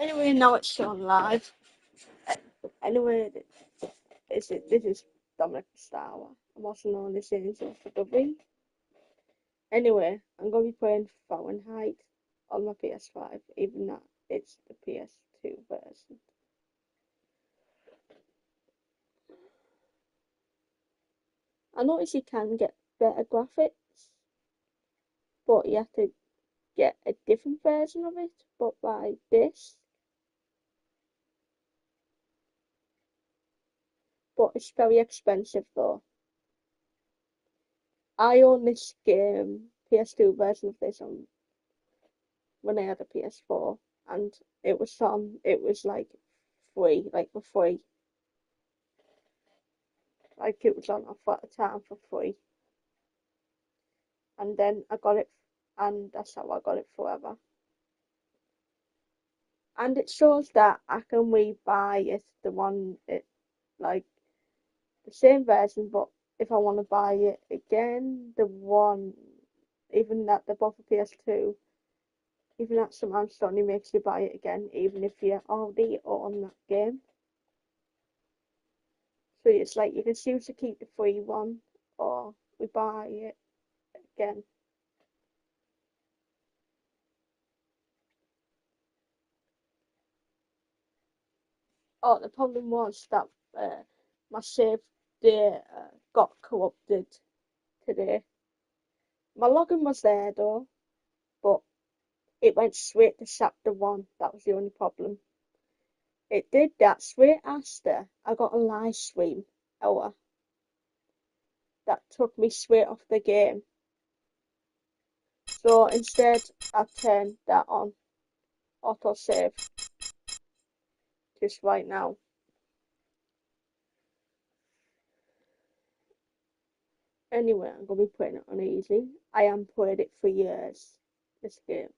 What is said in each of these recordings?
Anyway, now it's shown live. Anyway, this is Dominic Starwa. I'm also known as Angel for W. Anyway, I'm going to be playing Fahrenheit on my PS5, even though it's the PS2 version. I noticed you can get better graphics, but you have to get a different version of it, but by this. But it's very expensive though. I own this game, PS2 version of this when I had a PS4, and it was like free, like for free. Like it was on offer at the time for free. And then I got it, and that's how I got it forever. And it shows that I can rebuy it, like the same version, but if I want to buy it again, even that they're both for PS2, even that sometimes Sony makes you buy it again, even if you already own that game. So it's like you can choose to keep the free one or we buy it again. Oh, the problem was that my save date got corrupted today. My login was there though, but it went straight to chapter 1. That was the only problem. It did that straight after I got a live stream hour. That took me straight off the game. So instead, I turned that on, autosave, just right now. Anyway, I'm going to be putting it on easy. I haven't played it for years, this game.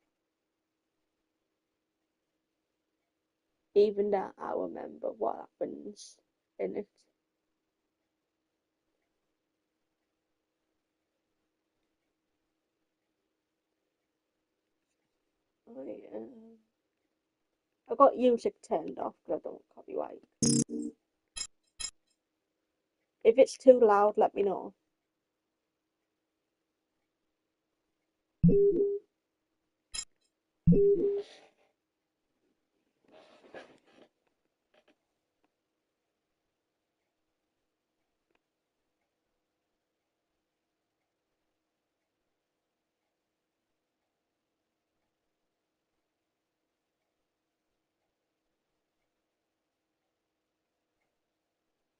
Even that I remember what happens in it. I got music turned off because I don't copyright. If it's too loud, let me know.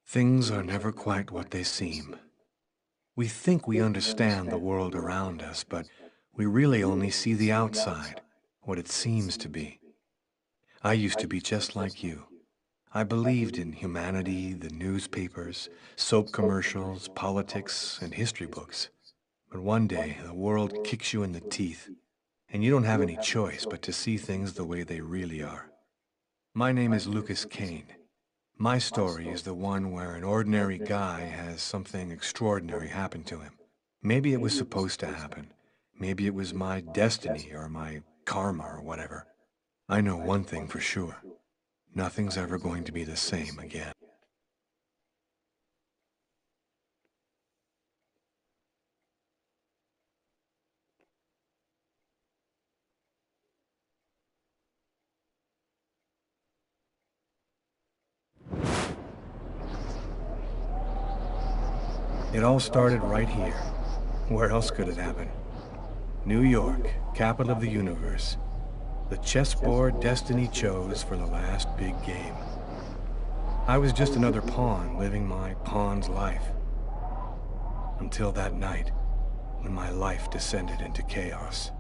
Things are never quite what they seem. We think we understand the world around us, but we really only see the outside, what it seems to be. I used to be just like you. I believed in humanity, the newspapers, soap commercials, politics, and history books. But one day, the world kicks you in the teeth, and you don't have any choice but to see things the way they really are. My name is Lucas Kane. My story is the one where an ordinary guy has something extraordinary happen to him. Maybe it was supposed to happen. Maybe it was my destiny or my karma or whatever. I know one thing for sure. Nothing's ever going to be the same again. It all started right here. Where else could it happen? New York, capital of the universe. The chessboard destiny chose for the last big game. I was just another pawn living my pawn's life. Until that night, when my life descended into chaos.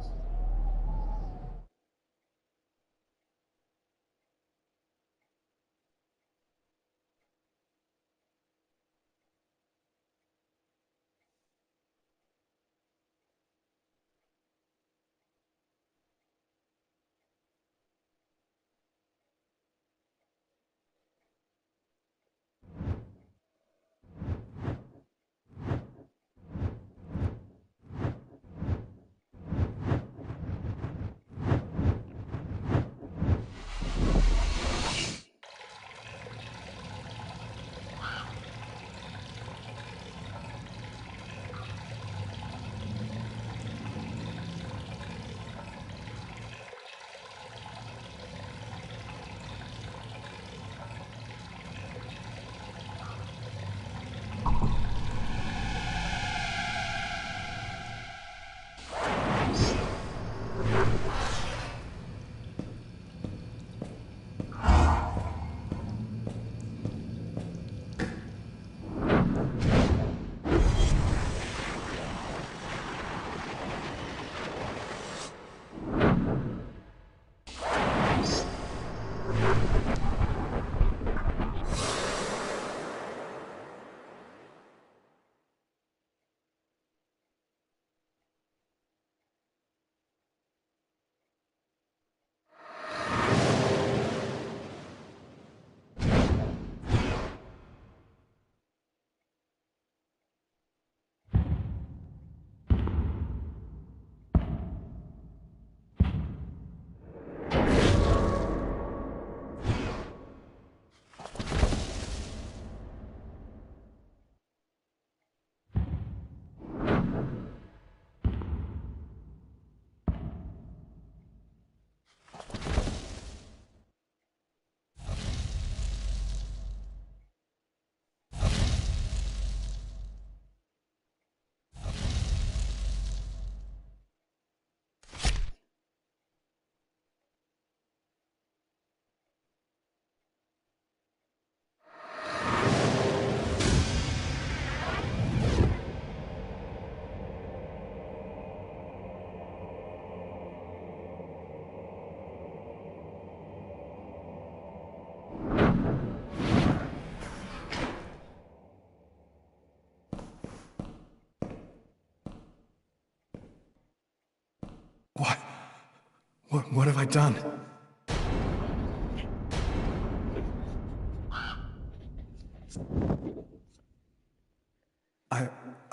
What have I done?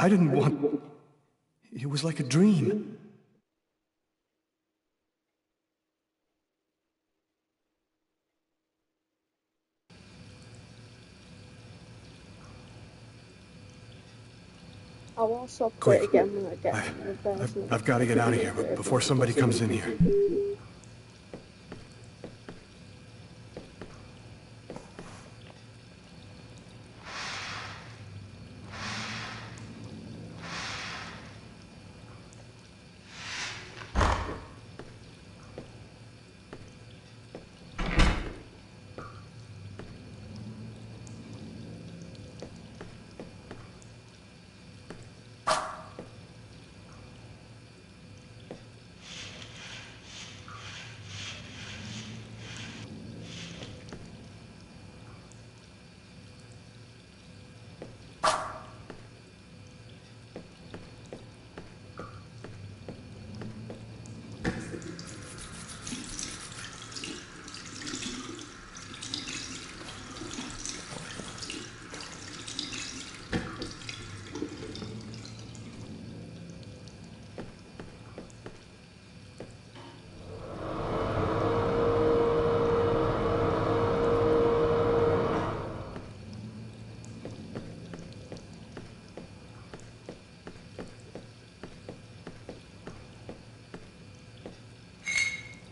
I didn't want... It was like a dream. I'll also play it Quick. again when I get the version I've got to get out of here before somebody comes in here.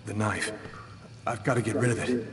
The knife. I've got to get rid of it.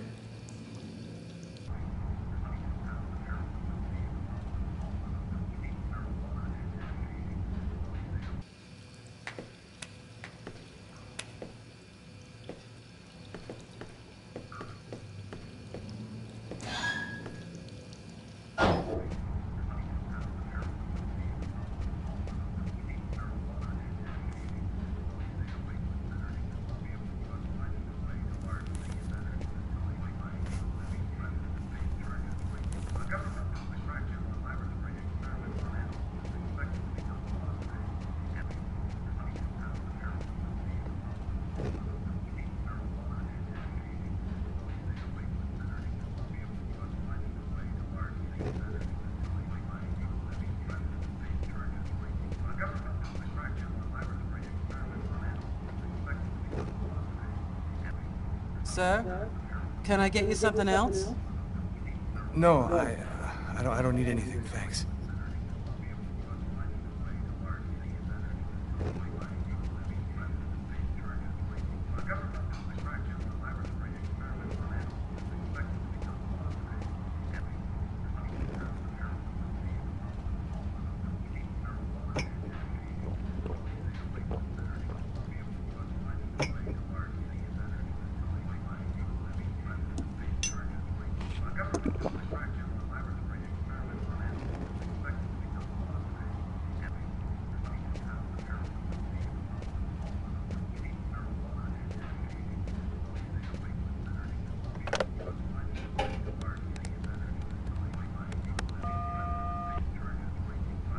Sir, can I get you something else? No, I don't need anything, thanks.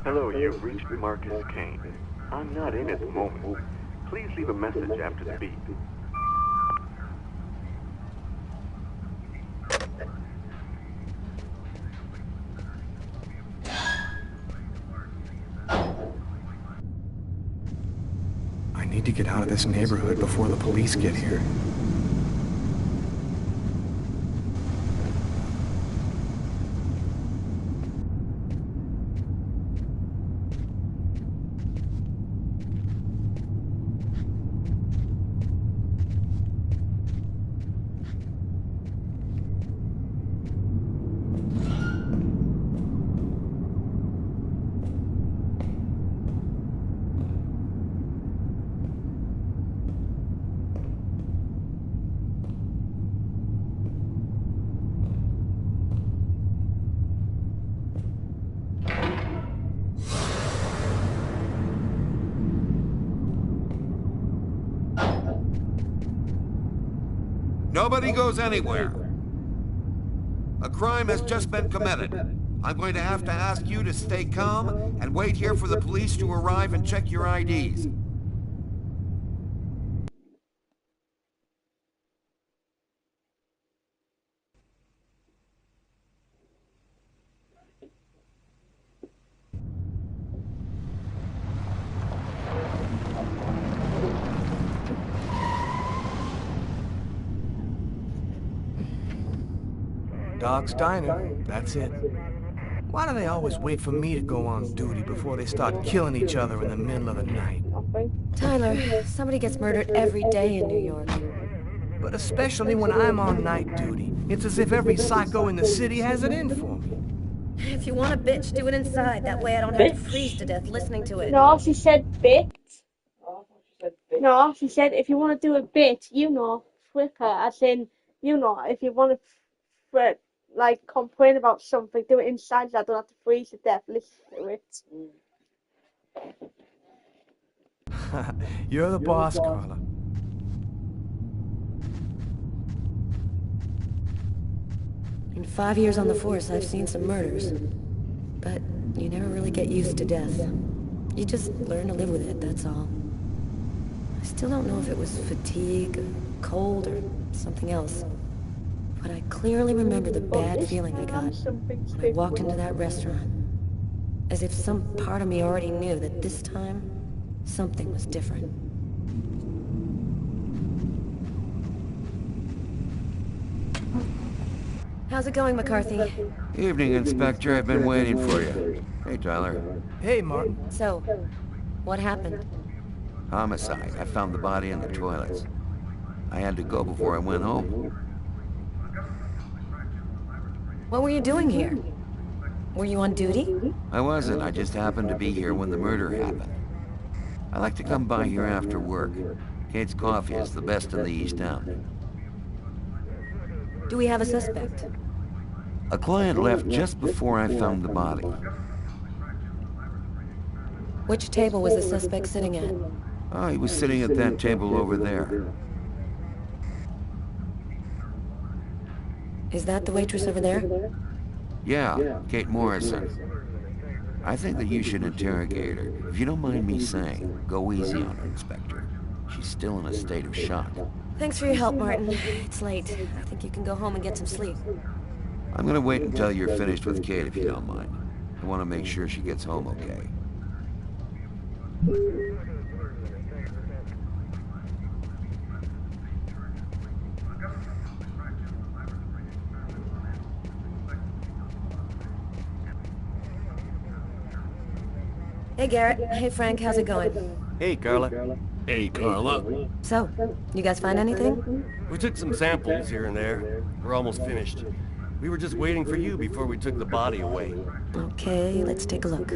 Hello, you've reached Marcus Kane. I'm not in at the moment. Please leave a message after the beep. I need to get out of this neighborhood before the police get here. Nobody goes anywhere. A crime has just been committed. I'm going to have to ask you to stay calm and wait here for the police to arrive and check your IDs. Dog's Diner, that's it. Why do they always wait for me to go on duty before they start killing each other in the middle of the night? Nothing. Tyler, somebody gets murdered every day in New York. But especially when I'm on night duty, it's as if every psycho in the city has it in for me. If you want a bitch, do it inside. That way I don't have to freeze to death listening to it. No, she said bit. No, she said if you want to do a bit, flip her. As in, if you want to, like, complain about something, do it inside so I don't have to freeze to death listen to it. You're the boss, Carla. In 5 years on the force, I've seen some murders. But you never really get used to death. You just learn to live with it, that's all. I still don't know if it was fatigue, or cold, or something else. But I clearly remember the bad feeling I got when I walked into that restaurant. As if some part of me already knew that this time, something was different. How's it going, McCarthy? Evening, Inspector. I've been waiting for you. Hey, Tyler. Hey, Martin. So, what happened? Homicide. I found the body in the toilets. I had to go before I went home. What were you doing here? Were you on duty? I wasn't. I just happened to be here when the murder happened. I like to come by here after work. Kate's Coffee is the best in the East End. Do we have a suspect? A client left just before I found the body. Which table was the suspect sitting at? Oh, he was sitting at that table over there. Is that the waitress over there? Yeah, Kate Morrison. I think that you should interrogate her. If you don't mind me saying, go easy on her, Inspector. She's still in a state of shock. Thanks for your help, Martin. It's late. I think you can go home and get some sleep. I'm gonna wait until you're finished with Kate, if you don't mind. I want to make sure she gets home okay. Hey, Garrett. Hey, Frank. How's it going? Hey, Carla. Hey, Carla. So, you guys find anything? We took some samples here and there. We're almost finished. We were just waiting for you before we took the body away. Okay, let's take a look.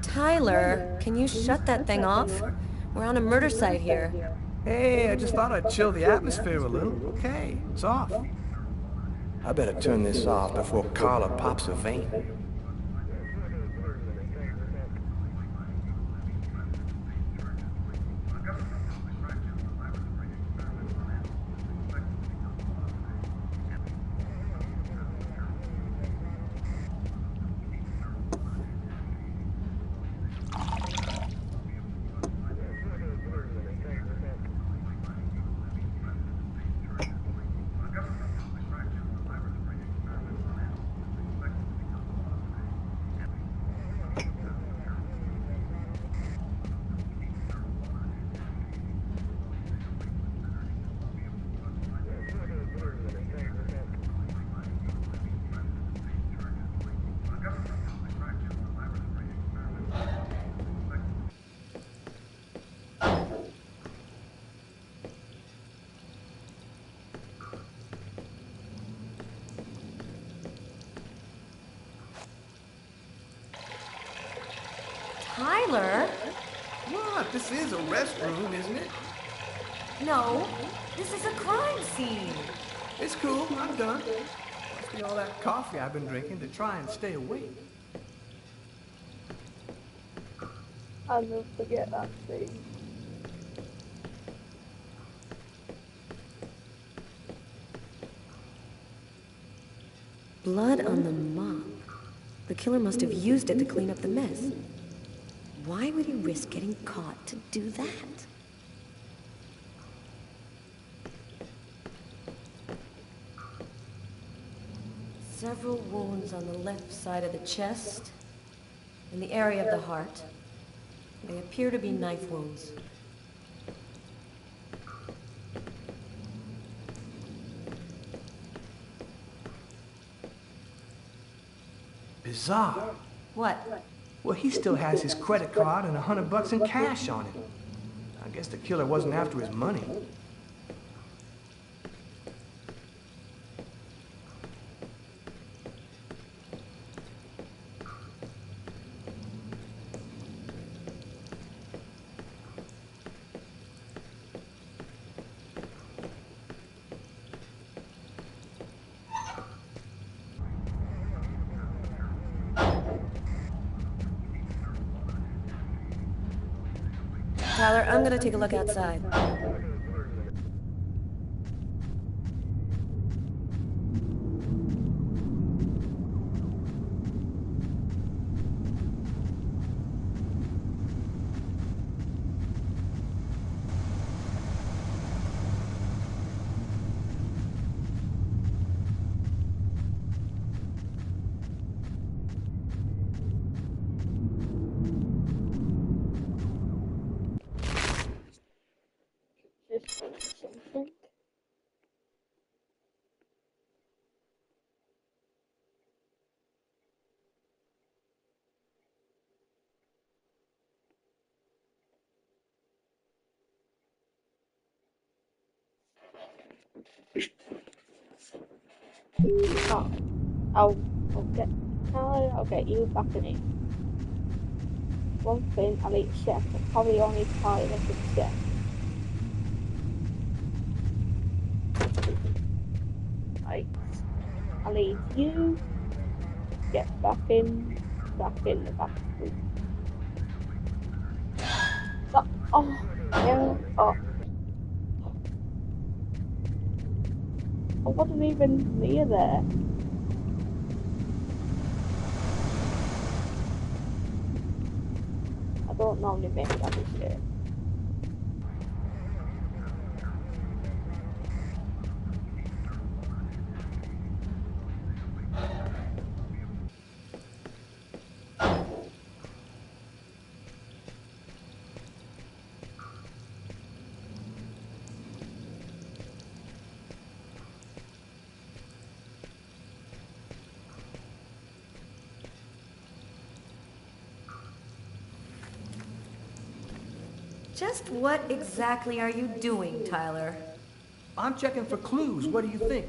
Tyler, can you shut that thing off? We're on a murder site here. Hey, I just thought I'd chill the atmosphere a little. Okay, it's off. I better turn this off before Carla pops a vein. Tyler? What? This is a restroom, isn't it? No, this is a crime scene. It's cool, I'm done. Must be all that coffee I've been drinking to try and stay awake. I'll never forget that scene. Blood on the mop. The killer must have used it to clean up the mess. Why would he risk getting caught to do that? Several wounds on the left side of the chest, in the area of the heart. They appear to be knife wounds. Bizarre. What? Well, he still has his credit card and $100 in cash on him. I guess the killer wasn't after his money. Tyler, I'm gonna take a look outside. Just something. Oh, I'll get Tyler. I'll get you back in it. One thing I need to check. Probably only Tyler can check. Right. I need you get back in the bathroom. Oh, yeah. Oh, I wasn't even near there. I don't normally make that mistake. Just what exactly are you doing, Tyler? I'm checking for clues. What do you think?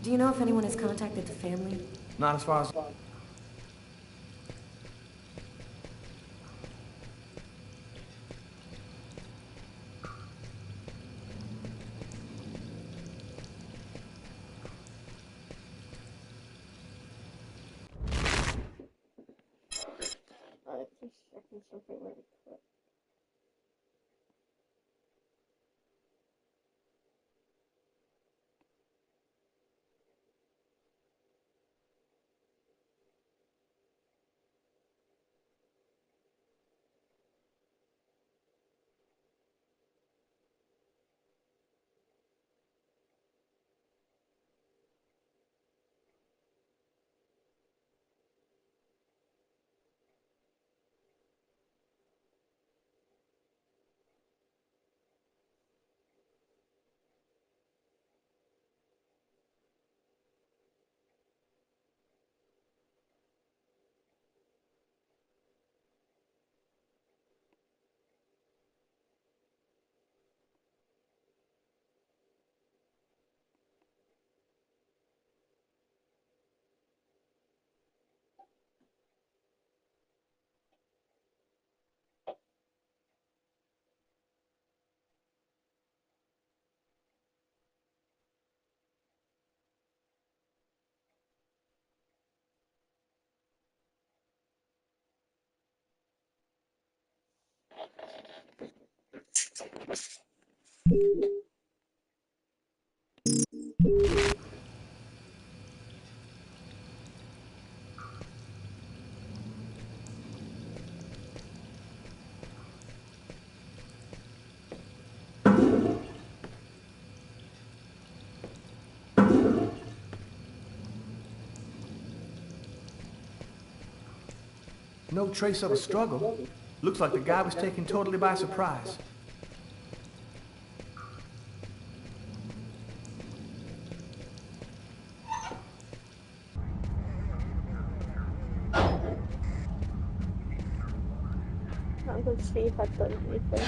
Do you know if anyone has contacted the family? Not as far as... Alright, just checking something really quick. No trace of a struggle. Looks like the guy was taken totally by surprise. I'm going to see if I've done anything.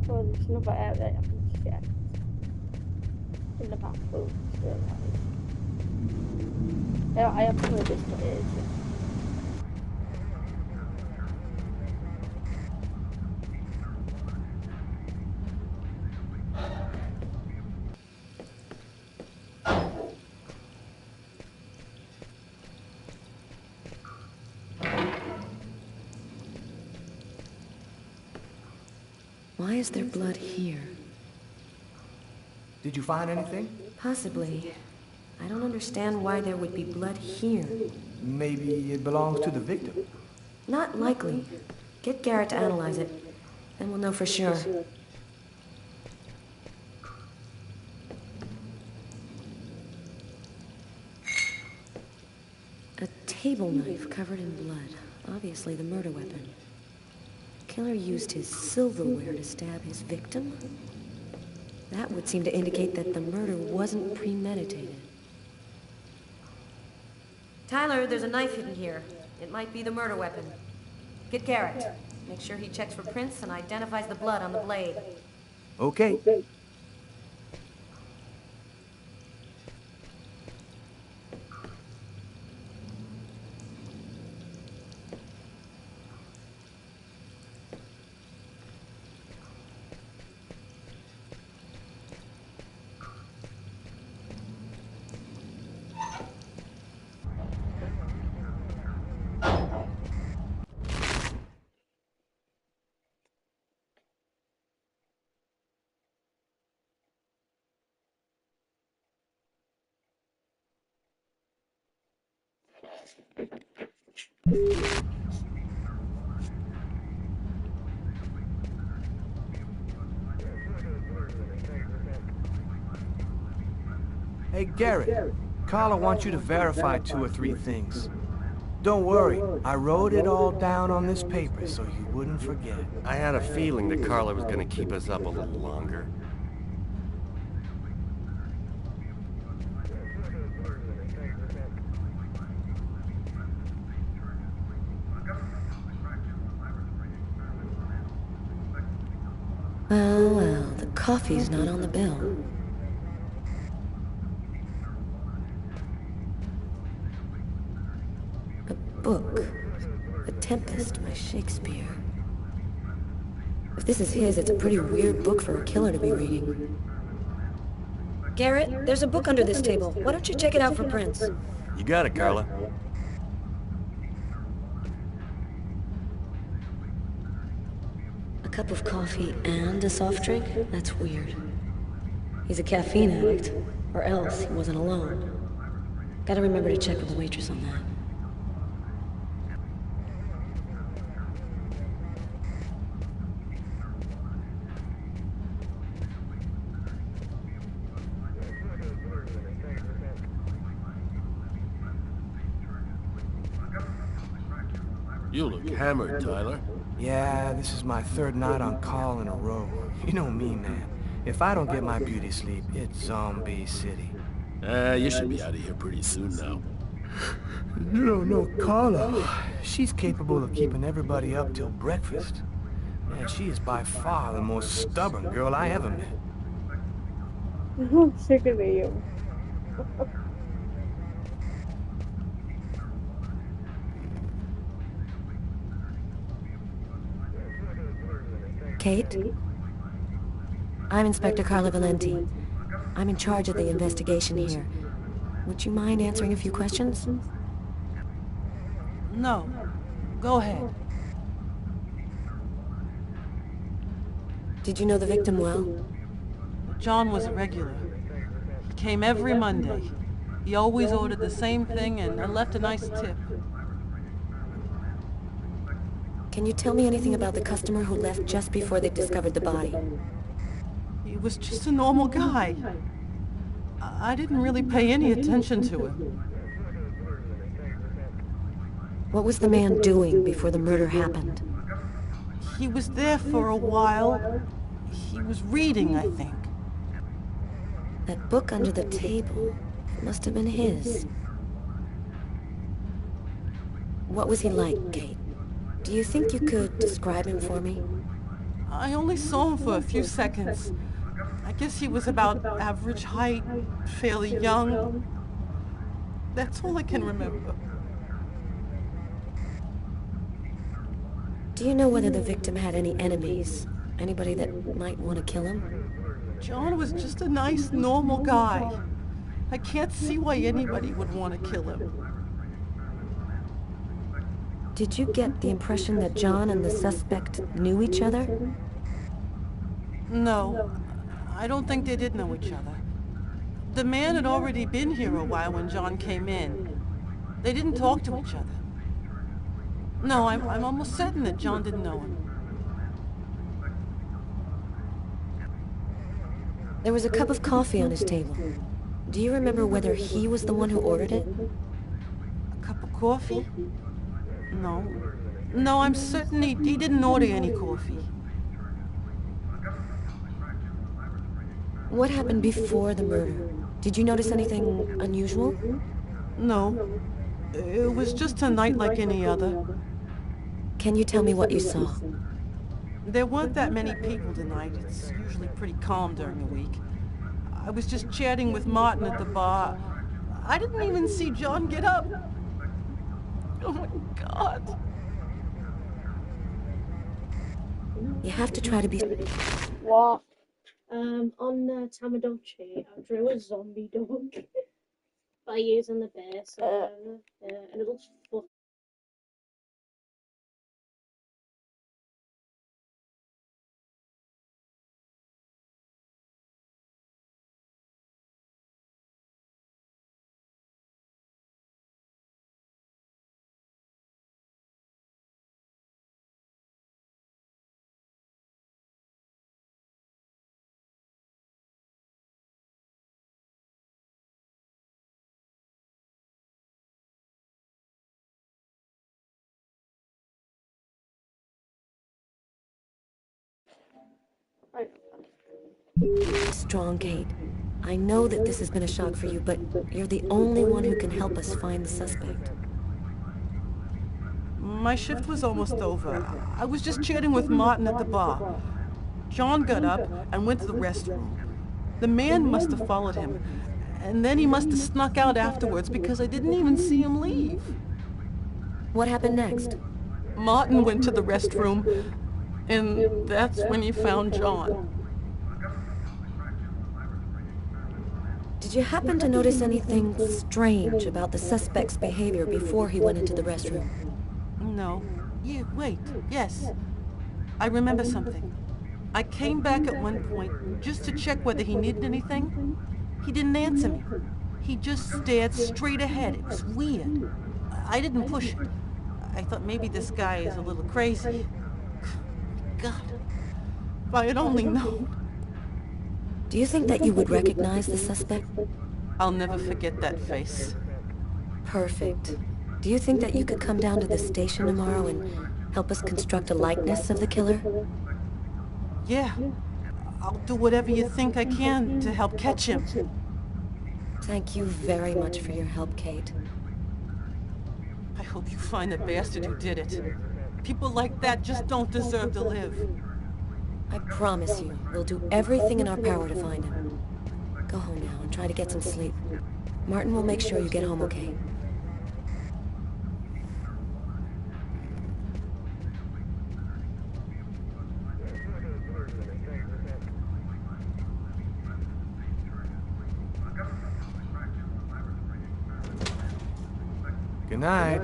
So there's another area I haven't checked in the bathroom. So I haven't played this for ages. Why is there blood here? Did you find anything? Possibly. I don't understand why there would be blood here. Maybe it belongs to the victim. Not likely. Get Garrett to analyze it. Then we'll know for sure. A table knife covered in blood. Obviously the murder weapon. Killer used his silverware to stab his victim? That would seem to indicate that the murder wasn't premeditated. Tyler, there's a knife hidden here. It might be the murder weapon. Get Garrett. Make sure he checks for prints and identifies the blood on the blade. Okay. Hey, Garrett. Carla wants you to verify 2 or 3 things. Don't worry, I wrote it all down on this paper so you wouldn't forget. I had a feeling that Carla was gonna keep us up a little longer. Well, the coffee's not on the bill. A book. The Tempest by Shakespeare. If this is his, it's a pretty weird book for a killer to be reading. Garrett, there's a book under this table. Why don't you check it out for prints? You got it, Carla. A cup of coffee and a soft drink? That's weird. He's a caffeine addict, or else he wasn't alone. Gotta remember to check with the waitress on that. You look hammered, Tyler. Yeah, this is my third night on call in a row. You know me, man. If I don't get my beauty sleep, it's Zombie City. You should be out of here pretty soon now. You don't know Carla. She's capable of keeping everybody up till breakfast. Man, she is by far the most stubborn girl I ever met. I'm sick of you. Kate? I'm Inspector Carla Valenti. I'm in charge of the investigation here. Would you mind answering a few questions? No. Go ahead. Did you know the victim well? John was a regular. He came every Monday. He always ordered the same thing and left a nice tip. Can you tell me anything about the customer who left just before they discovered the body? He was just a normal guy. I didn't really pay any attention to him. What was the man doing before the murder happened? He was there for a while. He was reading, I think. That book under the table must have been his. What was he like, Kate? Do you think you could describe him for me? I only saw him for a few seconds. I guess he was about average height, fairly young. That's all I can remember. Do you know whether the victim had any enemies? Anybody that might want to kill him? John was just a nice, normal guy. I can't see why anybody would want to kill him. Did you get the impression that John and the suspect knew each other? No, I don't think they did know each other. The man had already been here a while when John came in. They didn't talk to each other. No, I'm almost certain that John didn't know him. There was a cup of coffee on his table. Do you remember whether he was the one who ordered it? A cup of coffee? No. No, I'm certain he didn't order any coffee. What happened before the murder? Did you notice anything unusual? No. It was just a night like any other. Can you tell me what you saw? There weren't that many people tonight. It's usually pretty calm during the week. I was just chatting with Martin at the bar. I didn't even see John get up. Oh my God. You have to try to be... What? On Tamagotchi, I drew a zombie dog by using the base, and it looks fucking. strong, Kate. I know that this has been a shock for you, but you're the only one who can help us find the suspect. My shift was almost over. I was just chatting with Martin at the bar. John got up and went to the restroom. The man must have followed him, and then he must have snuck out afterwards because I didn't even see him leave. What happened next? Martin went to the restroom, and that's when he found John. Did you happen to notice anything strange about the suspect's behavior before he went into the restroom? No. Wait. Yes. I remember something. I came back at one point just to check whether he needed anything. He didn't answer me. He just stared straight ahead. It was weird. I didn't push it. I thought maybe this guy is a little crazy. God. If I had only known. Do you think that you would recognize the suspect? I'll never forget that face. Perfect. Do you think that you could come down to the station tomorrow and help us construct a likeness of the killer? Yeah, I'll do whatever you think I can to help catch him. Thank you very much for your help, Kate. I hope you find the bastard who did it. People like that just don't deserve to live. I promise you, we'll do everything in our power to find him. Go home now and try to get some sleep. Martin will make sure you get home okay. Good night.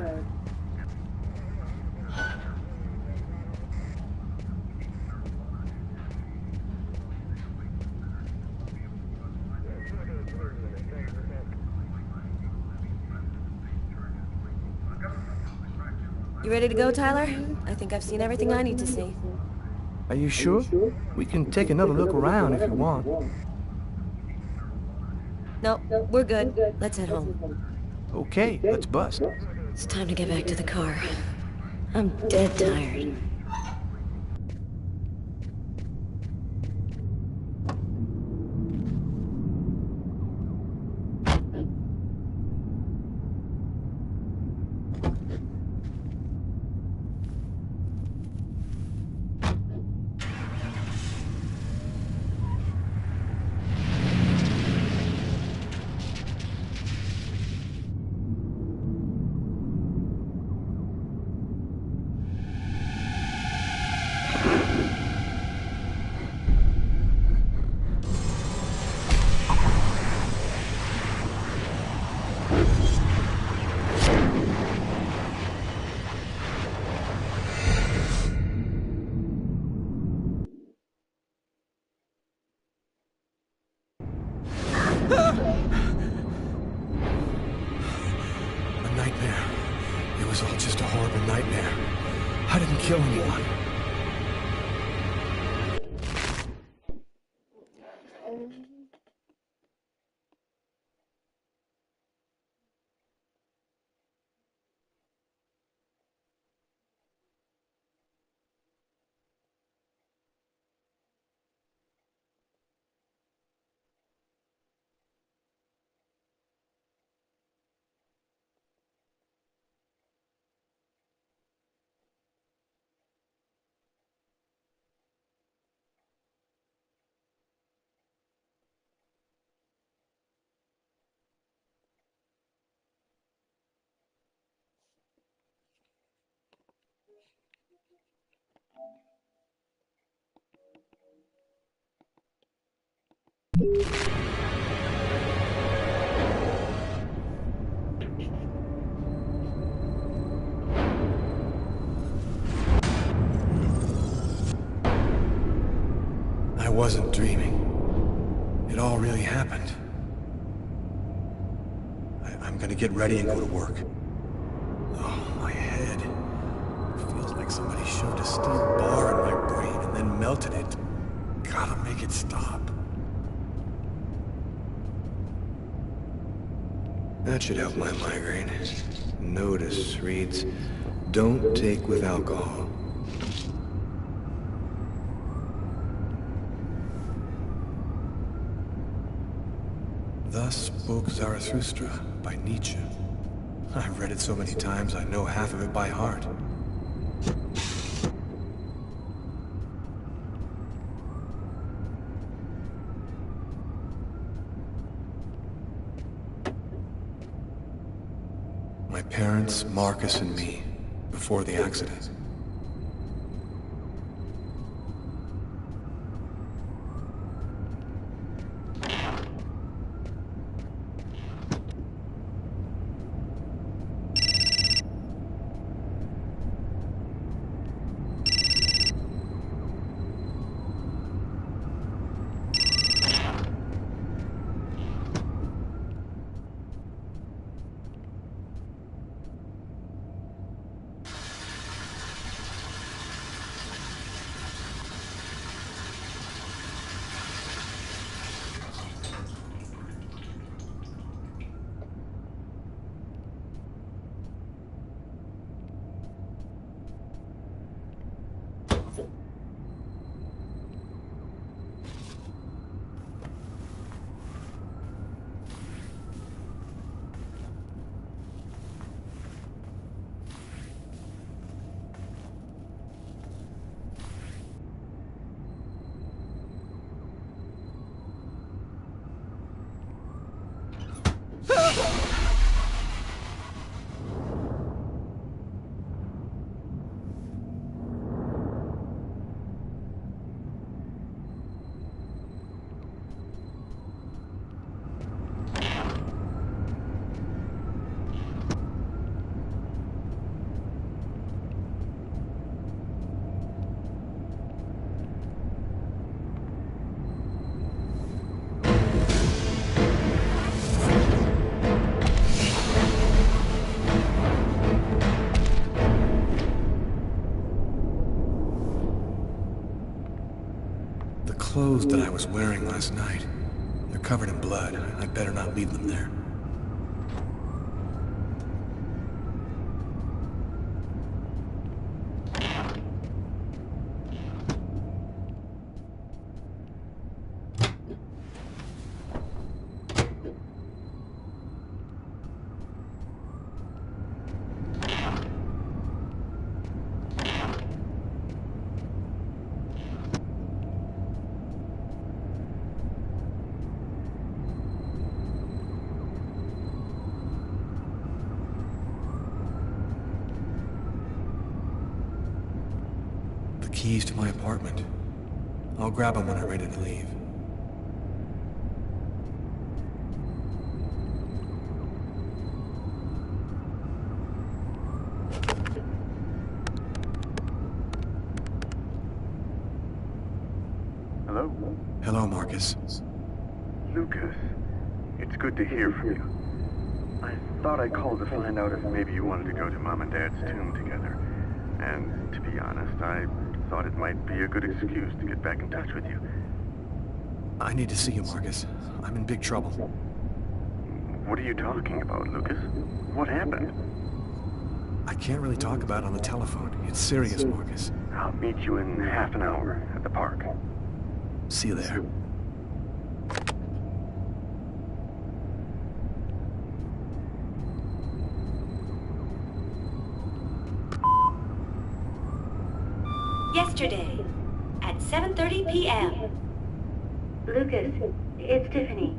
You ready to go, Tyler? I think I've seen everything I need to see. Are you sure? We can take another look around if you want. No, we're good. Let's head home. Okay, let's bust. It's time to get back to the car. I'm dead tired. A nightmare. It was all just a horrible nightmare. I didn't kill anyone. I wasn't dreaming. It all really happened. I'm gonna get ready and go to work. Oh, my head. It feels like somebody shoved a steel bar in my brain and then melted it. Gotta make it stop. That should help my migraine. Notice reads, don't take with alcohol. Thus spoke Zarathustra by Nietzsche. I've read it so many times I know half of it by heart. My parents, Marcus and me, before the accident. clothes that I was wearing last night. They're covered in blood. I'd better not leave them there. The keys to my apartment. I'll grab them when I'm ready to leave. Hello? Hello, Marcus. Lucas, it's good to hear from you. I thought I called to find out if maybe you wanted to go to Mom and Dad's tomb together. And to be honest, I thought it might be a good excuse to get back in touch with you. I need to see you, Marcus. I'm in big trouble. What are you talking about, Lucas? What happened? I can't really talk about it on the telephone. It's serious, Marcus. I'll meet you in half an hour at the park. See you there. Yesterday, at 7:30 p.m. Lucas, it's Tiffany.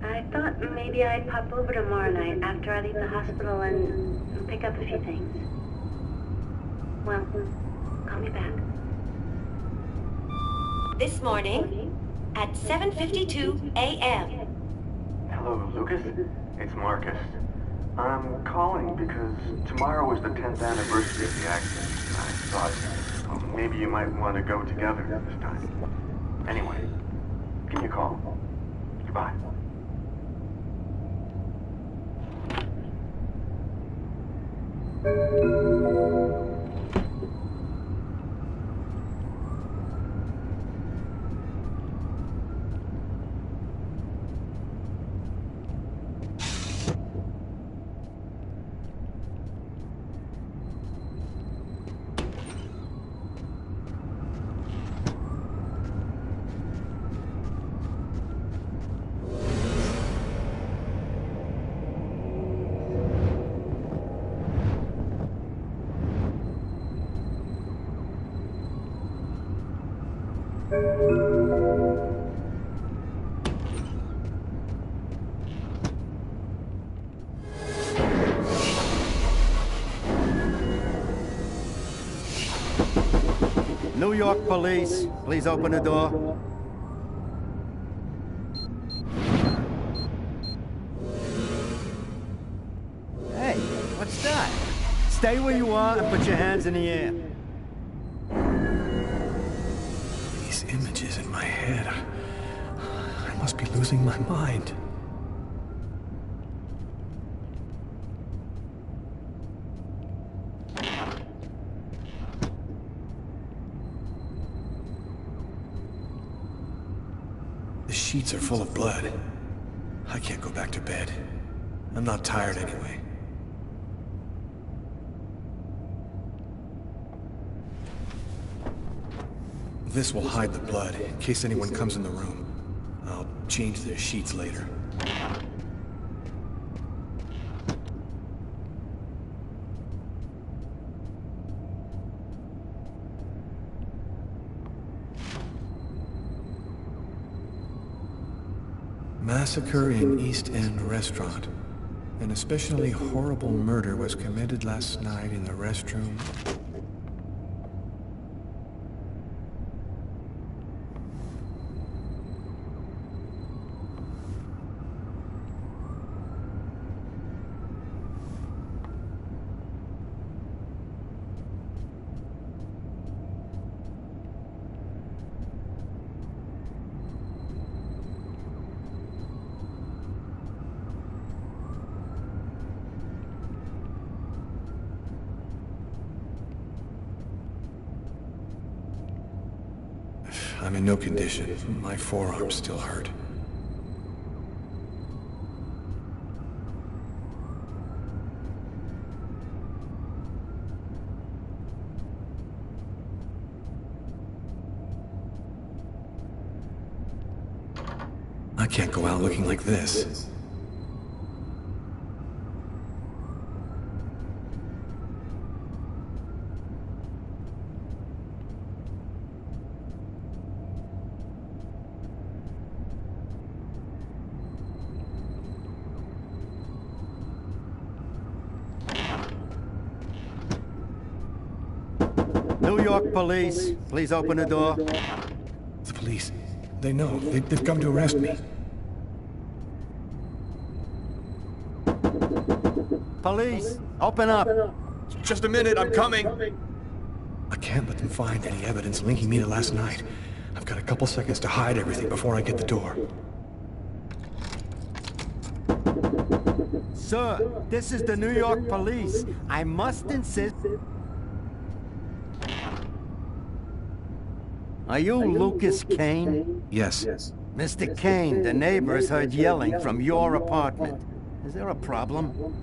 I thought maybe I'd pop over tomorrow night after I leave the hospital and pick up a few things. Well, call me back. This morning, at 7:52 a.m. Hello, Lucas. It's Marcus. I'm calling because tomorrow is the 10th anniversary of the accident. I thought maybe you might want to go together this time. Anyway, give me a call. Goodbye. New York police, please open the door. Hey, what's that? Stay where you are and put your hands in the air. These images in my head. I must be losing my mind. The sheets are full of blood. I can't go back to bed. I'm not tired anyway. This will hide the blood, in case anyone comes in the room. I'll change their sheets later. Massacre in East End restaurant. An especially horrible murder was committed last night in the restroom. I'm in no condition. My forearms still hurt. I can't go out looking like this. New York police, please open the door. The police. They know. They've come to arrest me. Police, open up. Just a minute, I'm coming. I can't let them find any evidence linking me to last night. I've got a couple seconds to hide everything before I get the door. Sir, this is the New York police. I must insist. Are you Lucas Kane? Yes. Mr. Kane, the neighbors heard yelling from your apartment. Is there a problem?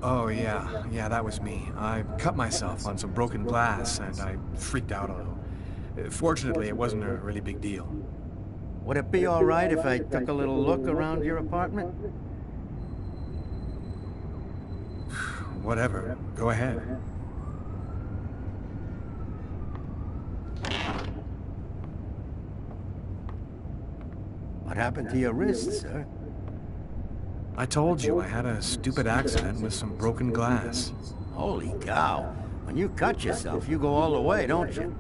Oh, yeah. Yeah, that was me. I cut myself on some broken glass, and I freaked out a little. Fortunately, it wasn't a really big deal. Would it be all right if I took a little look around your apartment? Whatever. Go ahead. What happened to your wrist, sir? I told you I had a stupid accident with some broken glass. Holy cow. When you cut yourself, you go all the way, don't you?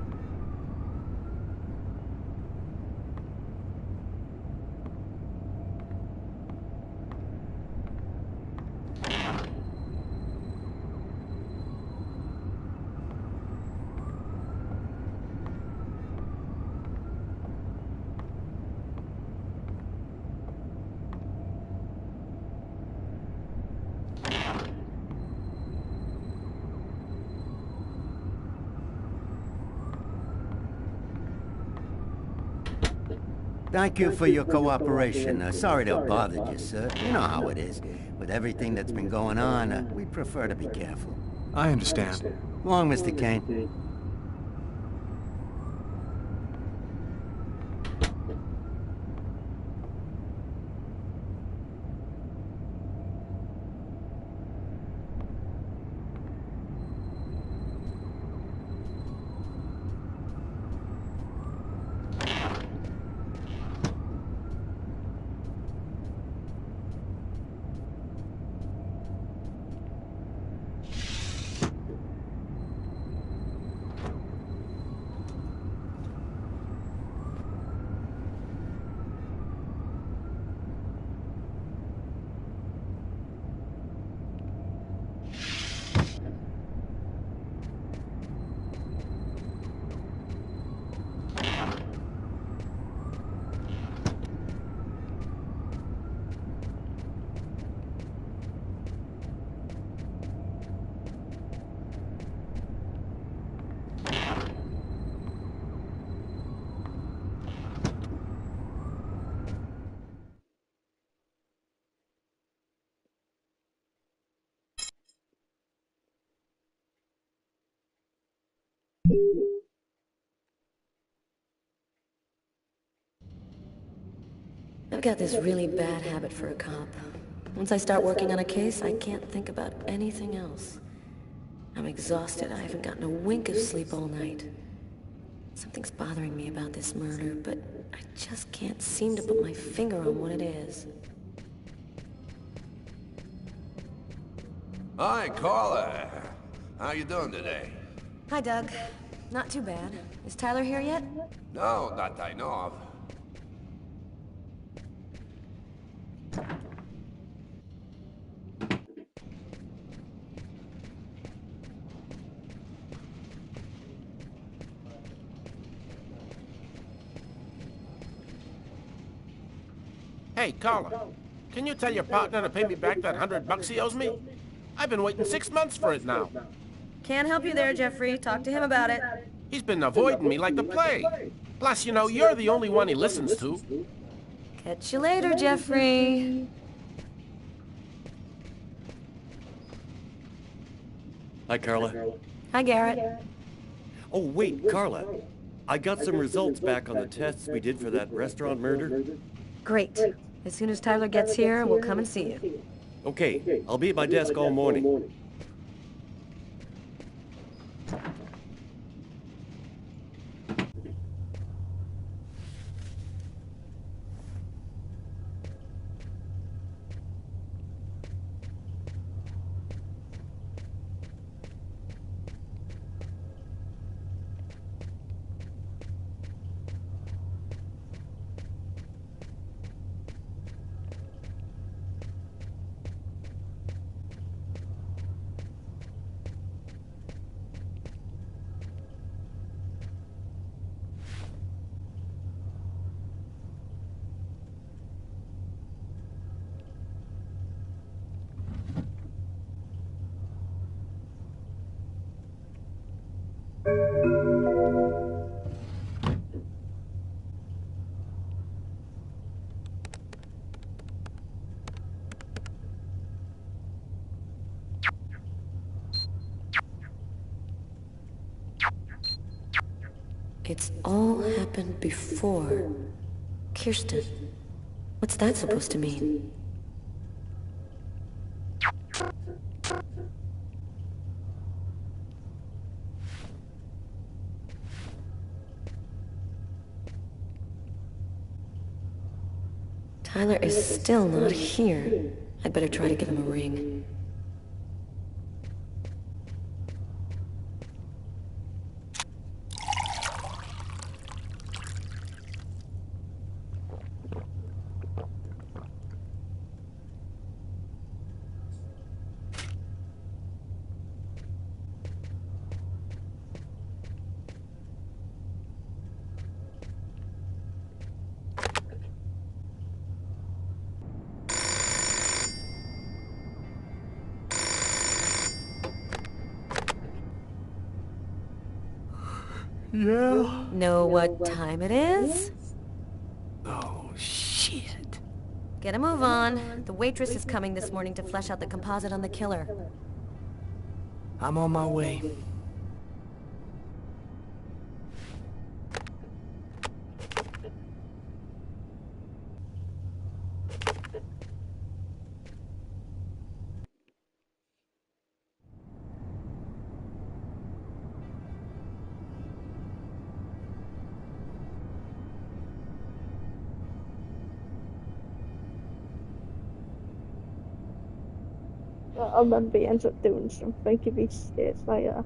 Thank you for your cooperation. Sorry to have bothered you, sir. You know how it is. With everything that's been going on, we prefer to be careful. I understand. Go on, Mr. Kane. I've got this really bad habit for a cop. Once I start working on a case, I can't think about anything else. I'm exhausted. I haven't gotten a wink of sleep all night. Something's bothering me about this murder, but I just can't seem to put my finger on what it is. Hi, Carla. How you doing today? Hi, Doug. Not too bad. Is Tyler here yet? No, not that I know of. Hey, Carla, can you tell your partner to pay me back that $100 he owes me? I've been waiting 6 months for it now. Can't help you there, Jeffrey. Talk to him about it. He's been avoiding me like the plague. Plus, you know, you're the only one he listens to. Catch you later, Jeffrey. Hi, Carla. Hi, Garrett. Oh, wait, Carla. I got some results back on the tests we did for that restaurant murder. Great. As soon as Tyler gets here, we'll come and see you. Okay, I'll be at my desk all morning. It's all happened before. Kirsten. What's that supposed to mean? Tyler is still not here. I'd better try to give him a ring. Yeah? Know what time it is? Oh, shit. Get a move on. The waitress is coming this morning to flesh out the composite on the killer. I'm on my way. I remember he ends up doing something if he stays like that.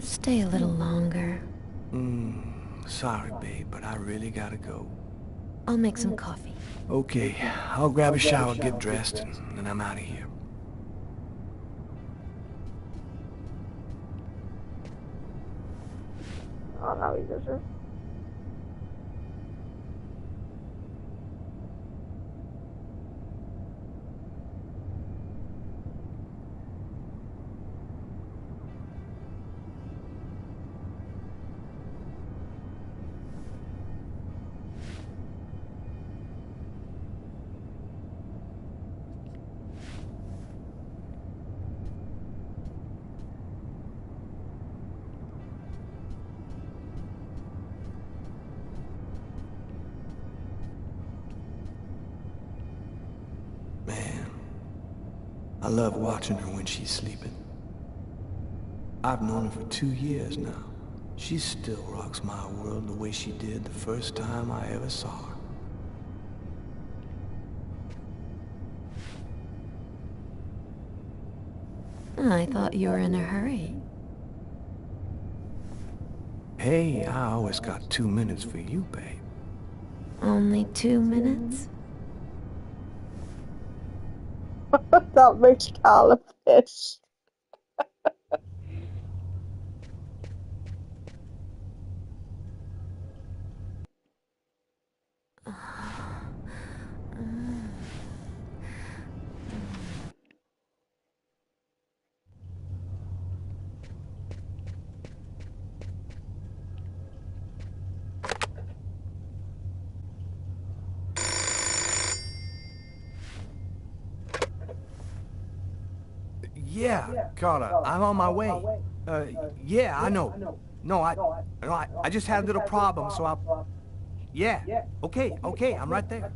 Stay a little longer. Sorry, babe, but I really gotta go. I'll make some coffee. Okay, I'll grab a shower, get dressed, and then I'm out of here. Oh, no, he doesn't. I love watching her when she's sleeping. I've known her for 2 years now. She still rocks my world the way she did the first time I ever saw her. I thought you were in a hurry. Hey, I always got 2 minutes for you, babe. Only 2 minutes? That makes Carla pissed. Yeah, Carla, I'm on my way. Yeah, I know. No, I just had a little problem, so I'll... Yeah, okay, I'm right there.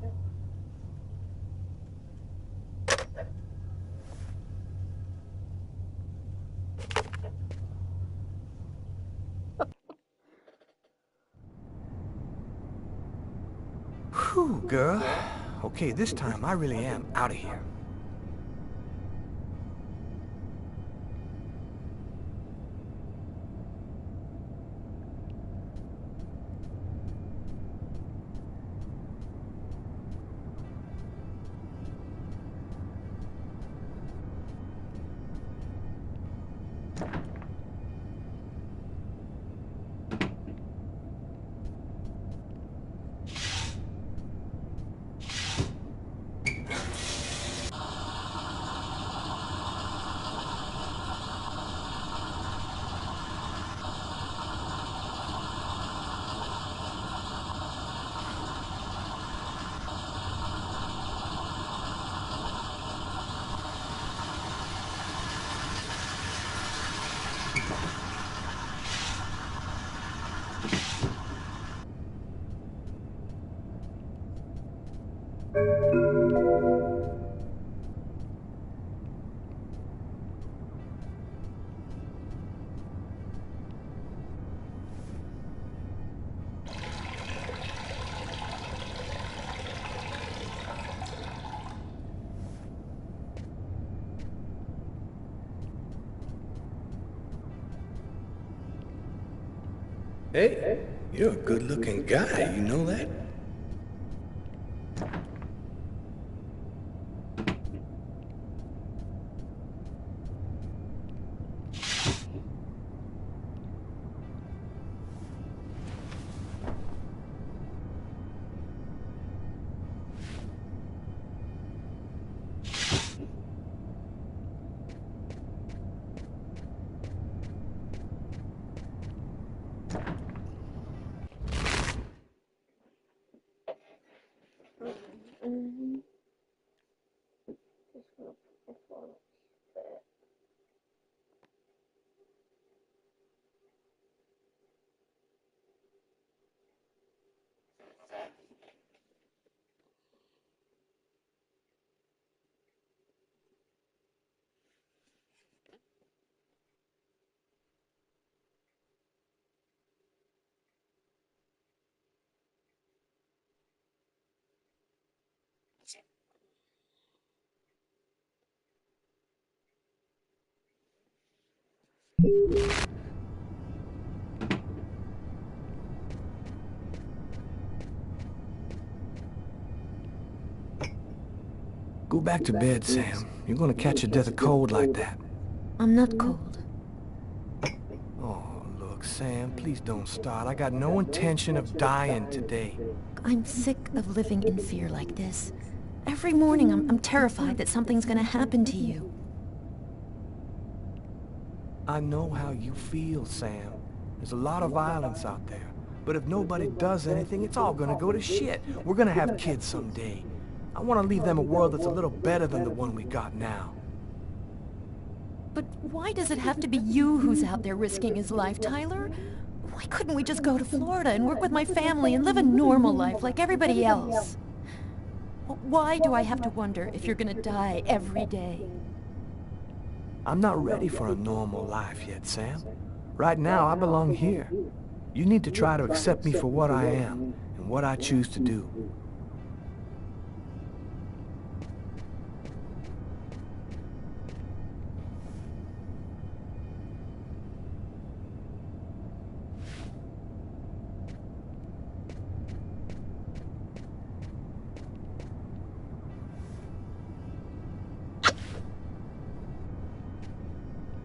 Whew, girl. Okay, this time I really am out of here. Hey, you're a good-looking guy, you know that? Go back to bed, Sam. You're gonna catch a death of cold like that. I'm not cold. Oh, look, Sam, please don't start. I got no intention of dying today. I'm sick of living in fear like this. Every morning I'm terrified that something's gonna happen to you. I know how you feel, Sam. There's a lot of violence out there. But if nobody does anything, it's all gonna go to shit. We're gonna have kids someday. I want to leave them a world that's a little better than the one we got now. But why does it have to be you who's out there risking his life, Tyler? Why couldn't we just go to Florida and work with my family and live a normal life like everybody else? Why do I have to wonder if you're gonna die every day? I'm not ready for a normal life yet, Sam. Right now, I belong here. You need to try to accept me for what I am and what I choose to do.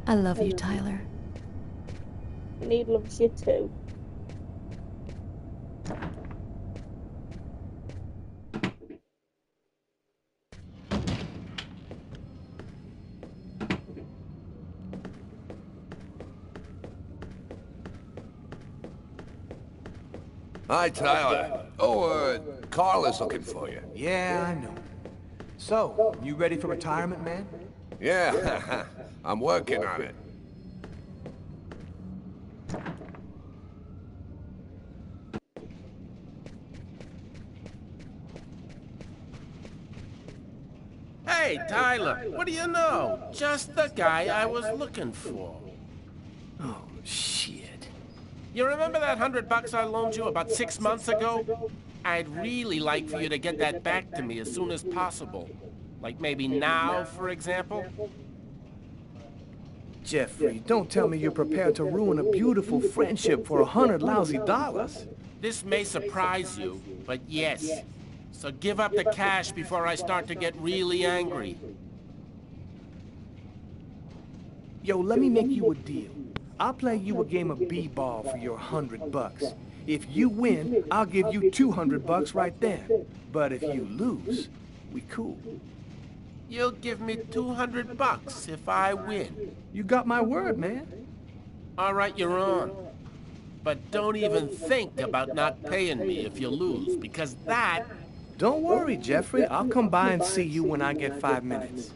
I love you, Tyler. And he loves you too. Hi, Tyler. Oh, Carl is looking for you. Yeah, I know. So, you ready for retirement, man? Yeah, I'm working on it. Hey, Tyler, what do you know? Just the guy I was looking for. Oh, shit. You remember that $100 I loaned you about 6 months ago? I'd really like for you to get that back to me as soon as possible. Like maybe now, for example? Jeffrey, don't tell me you're prepared to ruin a beautiful friendship for $100 lousy. This may surprise you, but yes. So give up the cash before I start to get really angry. Yo, let me make you a deal. I'll play you a game of b-ball for your $100. If you win, I'll give you $200 right then. But if you lose, we cool. You'll give me $200 if I win. You got my word, man. All right, you're on. But don't even think about not paying me if you lose, because that... Don't worry, Jeffrey. I'll come by and see you when I get 5 minutes.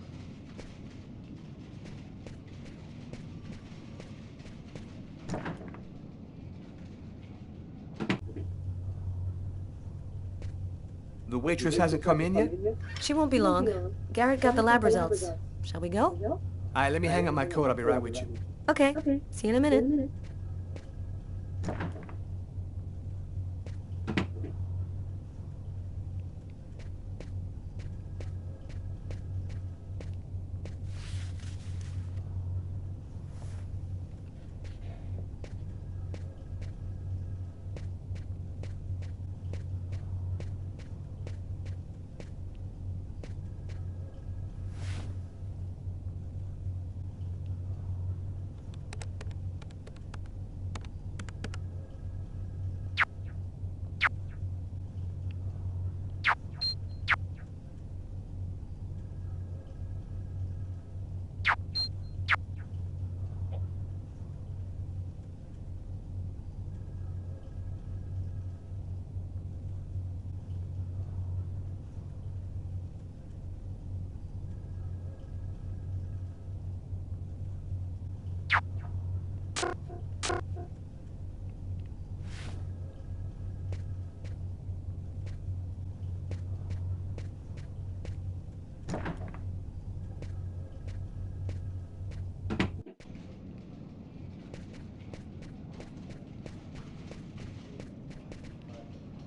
The waitress hasn't come in yet? She won't be long. Garrett got the lab results. Shall we go? All right, let me hang up my coat. I'll be right with you. Okay. See you in a minute.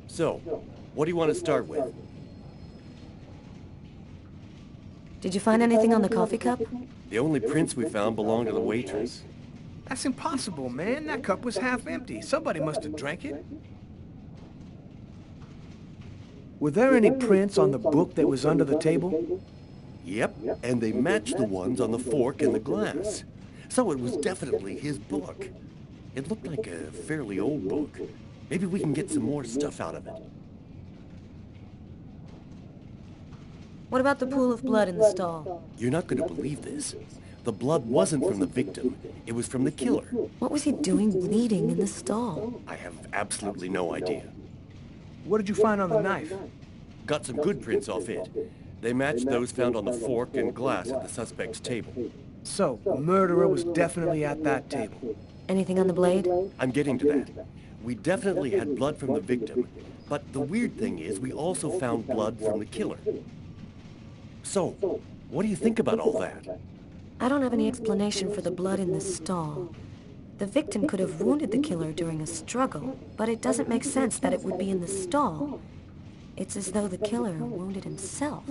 So, what do you want to start with? Did you find anything on the coffee cup? The only prints we found belonged to the waitress. That's impossible, man. That cup was half empty. Somebody must have drank it. Were there any prints on the book that was under the table? Yep, and they matched the ones on the fork and the glass. So it was definitely his book. It looked like a fairly old book. Maybe we can get some more stuff out of it. What about the pool of blood in the stall? You're not going to believe this. The blood wasn't from the victim. It was from the killer. What was he doing bleeding in the stall? I have absolutely no idea. What did you find on the knife? Got some good prints off it. They matched those found on the fork and glass at the suspect's table. So, the murderer was definitely at that table. Anything on the blade? I'm getting to that. We definitely had blood from the victim, but the weird thing is we also found blood from the killer. So, what do you think about all that? I don't have any explanation for the blood in the stall. The victim could have wounded the killer during a struggle, but it doesn't make sense that it would be in the stall. It's as though the killer wounded himself.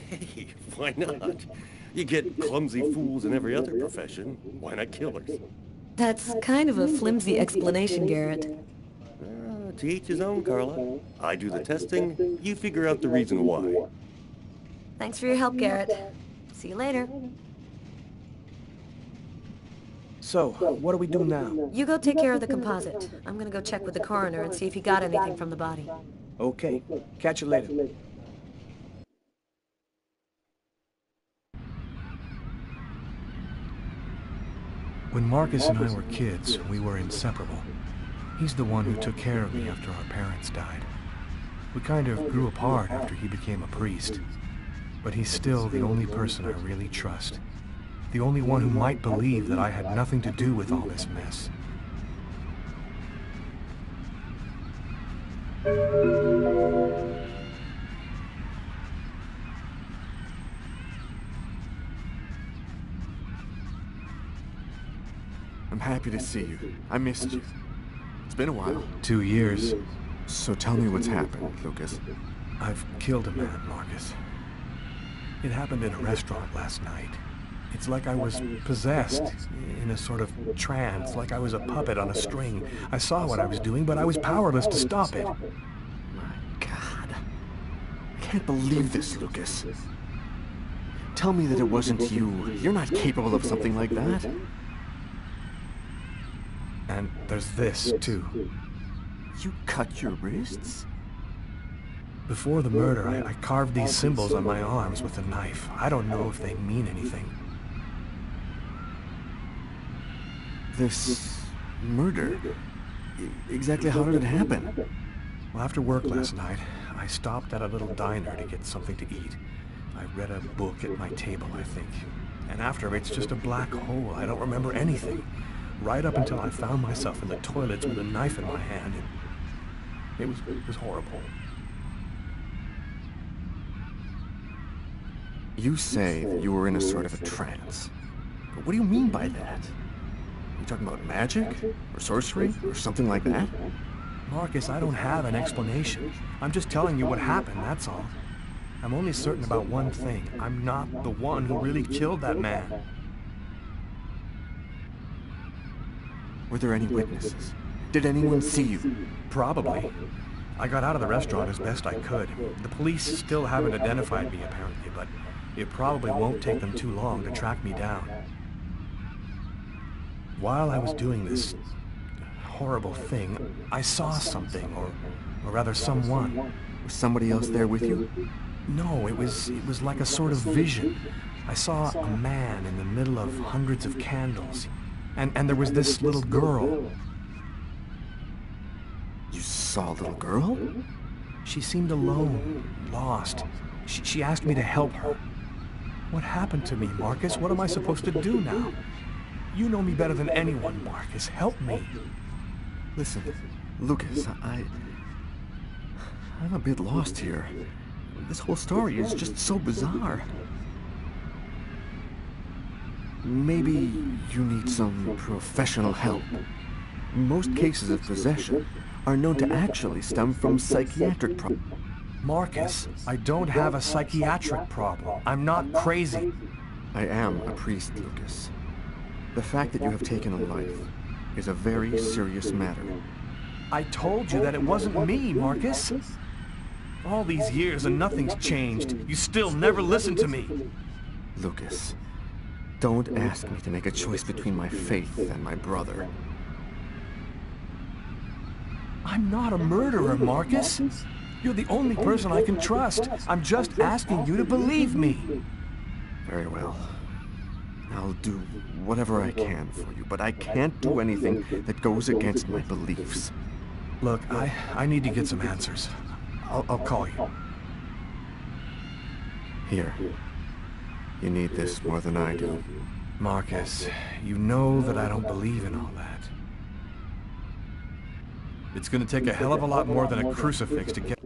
Hey, why not? You get clumsy fools in every other profession. Why not killers? That's kind of a flimsy explanation, Garrett. To each his own, Carla. I do the testing, you figure out the reason why. Thanks for your help, Garrett. See you later. So, what do we do now? You go take care of the composite. I'm gonna go check with the coroner and see if he got anything from the body. Okay. Catch you later. When Marcus and I were kids, we were inseparable. He's the one who took care of me after our parents died. We kind of grew apart after he became a priest. But he's still the only person I really trust. The only one who might believe that I had nothing to do with all this mess. I'm happy to see you. I missed you. It's been a while. 2 years. So tell me what's happened, Lucas. I've killed a man, Marcus. It happened in a restaurant last night. It's like I was possessed, in a sort of trance, like I was a puppet on a string. I saw what I was doing, but I was powerless to stop it. My God. I can't believe this, Lucas. Tell me that it wasn't you. You're not capable of something like that. And there's this, too. You cut your wrists? Before the murder, I carved these symbols on my arms with a knife. I don't know if they mean anything. This murder? Exactly how did it happen? Well, after work last night, I stopped at a little diner to get something to eat. I read a book at my table, I think. And after, it's just a black hole. I don't remember anything. Right up until I found myself in the toilets with a knife in my hand. It was horrible. You say that you were in a sort of a trance. But what do you mean by that? You talking about magic? Or sorcery? Or something like that? Marcus, I don't have an explanation. I'm just telling you what happened, that's all. I'm only certain about one thing. I'm not the one who really killed that man. Were there any witnesses? Did anyone see you? Probably. I got out of the restaurant as best I could. The police still haven't identified me, apparently, but it probably won't take them too long to track me down. While I was doing this horrible thing, I saw something, or rather someone. Was somebody else there with you? No, it was like a sort of vision. I saw a man in the middle of hundreds of candles, and there was this little girl. You saw a little girl? She seemed alone, lost. She asked me to help her. What happened to me, Marcus? What am I supposed to do now? You know me better than anyone, Marcus. Help me. Listen, Lucas, I'm a bit lost here. This whole story is just so bizarre. Maybe you need some professional help. Most cases of possession are known to actually stem from psychiatric problems. Marcus, I don't have a psychiatric problem. I'm not crazy. I am a priest, Lucas. The fact that you have taken a life is a very serious matter. I told you that it wasn't me, Marcus. All these years and nothing's changed. You still never listen to me. Lucas, don't ask me to make a choice between my faith and my brother. I'm not a murderer, Marcus. You're the only person I can trust. I'm just asking you to believe me. Very well. I'll do whatever I can for you, but I can't do anything that goes against my beliefs. Look, I need to get some answers. I'll call you. Here. You need this more than I do. Marcus, you know that I don't believe in all that. It's gonna take a hell of a lot more than a crucifix to get...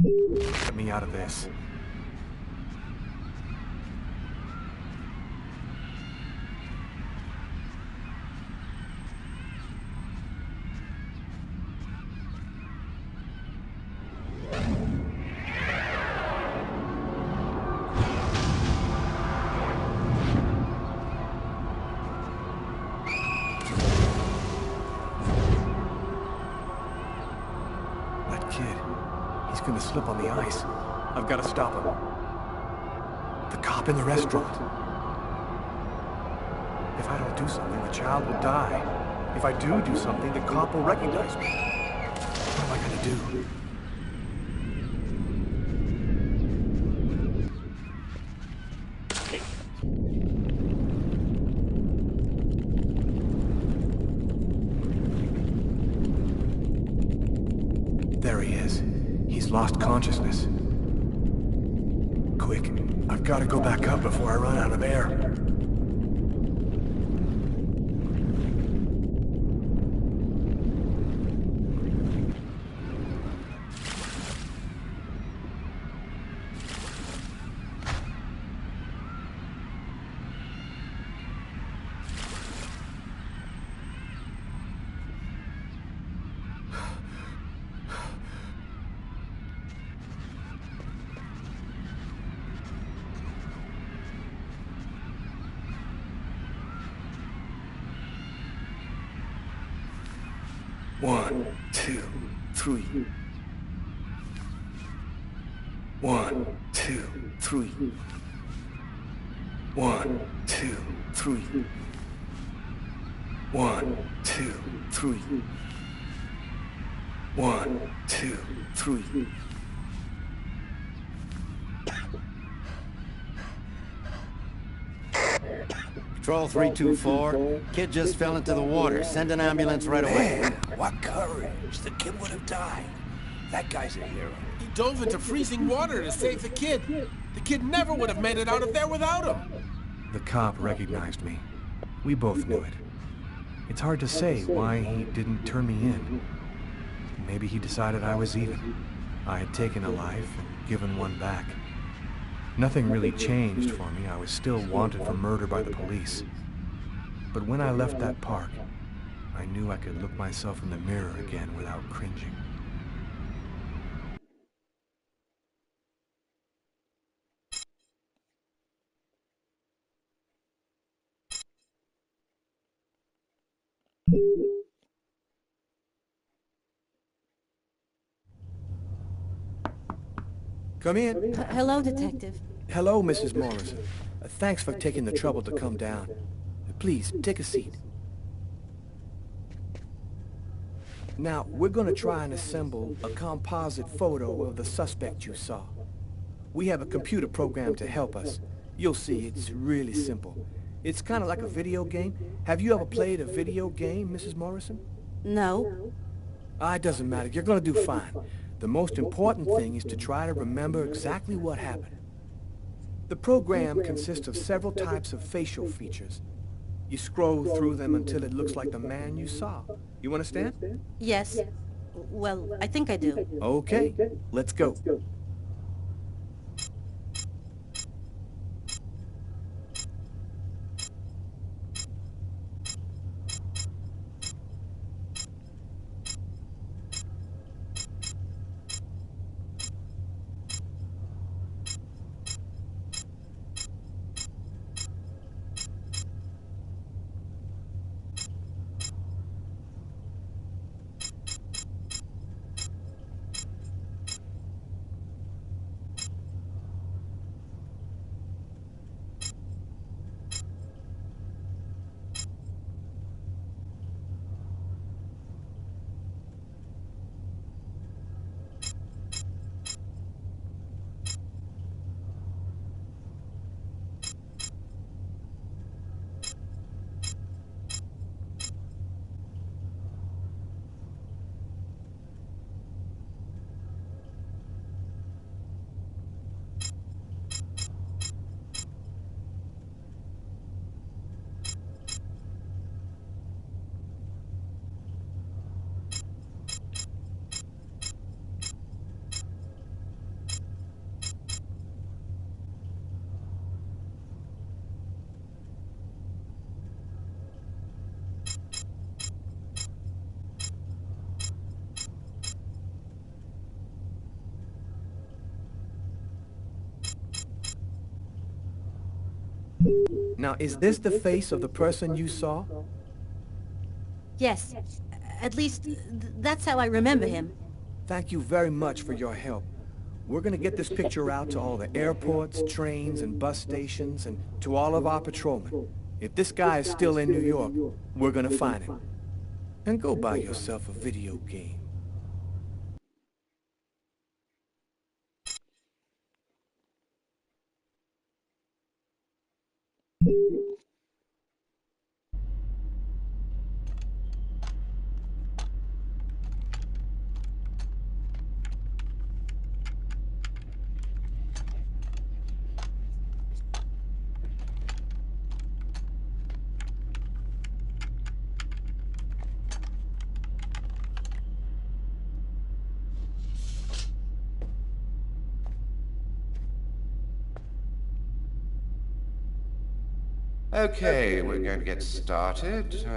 Get me out of this. kid. He's gonna slip on the ice. I've got to stop him. The cop in the restaurant. If I don't do something, the child will die. If I do something, the cop will recognize me. What am I gonna do? There he is. He's lost consciousness. Quick, I've got to go back up before I run out of air. One, two, three. 1, 2, 3. 1, 2, 3. 1, 2, 3. 1, 2, 3. Patrol 324. Kid just fell into the water. Send an ambulance right away. Man, what courage. The kid would have died. That guy's a hero. He dove into freezing water to save the kid. The kid never would have made it out of there without him. The cop recognized me. We both knew it. It's hard to say why he didn't turn me in. Maybe he decided I was even. I had taken a life and given one back. Nothing really changed for me. I was still wanted for murder by the police. But when I left that park, I knew I could look myself in the mirror again without cringing. Come in. Hello, Detective. Hello, Mrs. Morrison. Thanks for taking the trouble to come down. Please, take a seat. Now, we're going to try and assemble a composite photo of the suspect you saw. We have a computer program to help us. You'll see, it's really simple. It's kind of like a video game. Have you ever played a video game, Mrs. Morrison? No. It doesn't matter. You're going to do fine. The most important thing is to try to remember exactly what happened. The program consists of several types of facial features. You scroll through them until it looks like the man you saw. You understand? Yes. Well, I think I do. Okay, let's go. Now, is this the face of the person you saw? Yes. At least, that's how I remember him. Thank you very much for your help. We're gonna get this picture out to all the airports, trains, and bus stations, and to all of our patrolmen. If this guy is still in New York, we're gonna find him. And go buy yourself a video game. Okay, we're going to get started.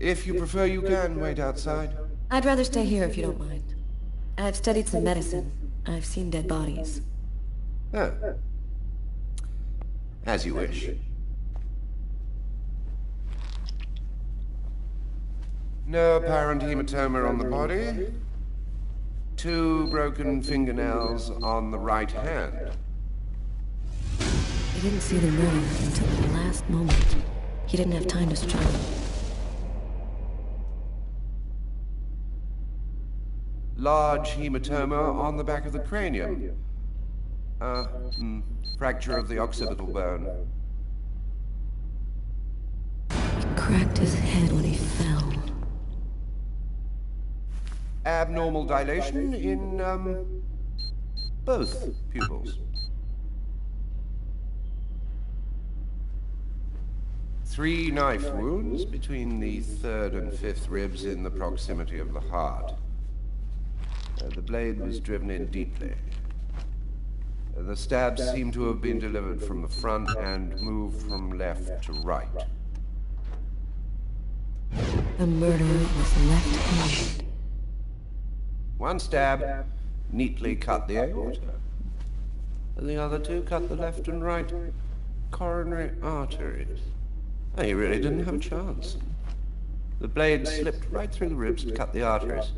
If you prefer, you can wait outside. I'd rather stay here if you don't mind. I've studied some medicine. I've seen dead bodies. Oh. As you wish. No apparent hematoma on the body. 2 broken fingernails on the right hand. He didn't see the murder until the last moment. He didn't have time to struggle. Large hematoma on the back of the cranium. Fracture of the occipital bone. He cracked his head when he fell. Abnormal dilation in, both pupils. 3 knife wounds between the 3rd and 5th ribs in the proximity of the heart. The blade was driven in deeply. The stabs seem to have been delivered from the front and moved from left to right. The murderer was left-handed. 1 stab neatly cut the aorta. The other 2 cut the left and right coronary arteries. He really didn't have a chance. The blade slipped right through the ribs and cut the arteries.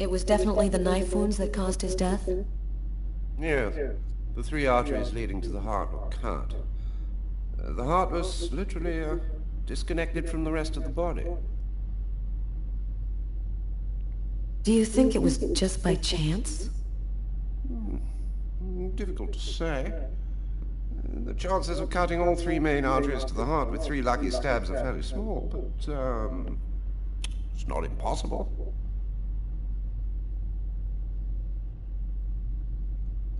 It was definitely the knife wounds that caused his death? Yes. The 3 arteries leading to the heart were cut. The heart was literally disconnected from the rest of the body. Do you think it was just by chance? Difficult to say. The chances of cutting all 3 main arteries to the heart with 3 lucky stabs are fairly small, but, it's not impossible.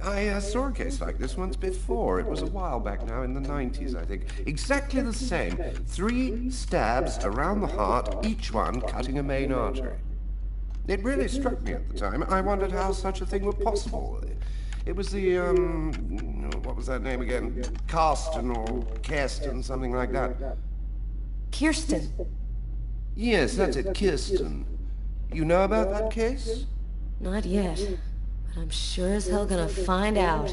I saw a case like this once before. It was a while back now, in the 90s, I think. Exactly the same. 3 stabs around the heart, each one cutting a main artery. It really struck me at the time. I wondered how such a thing were possible. It was the, what was that name again? Karsten or Kirsten, something like that. Kirsten? Yes, that's it, Kirsten. You know about that case? Not yet, but I'm sure as hell gonna find out.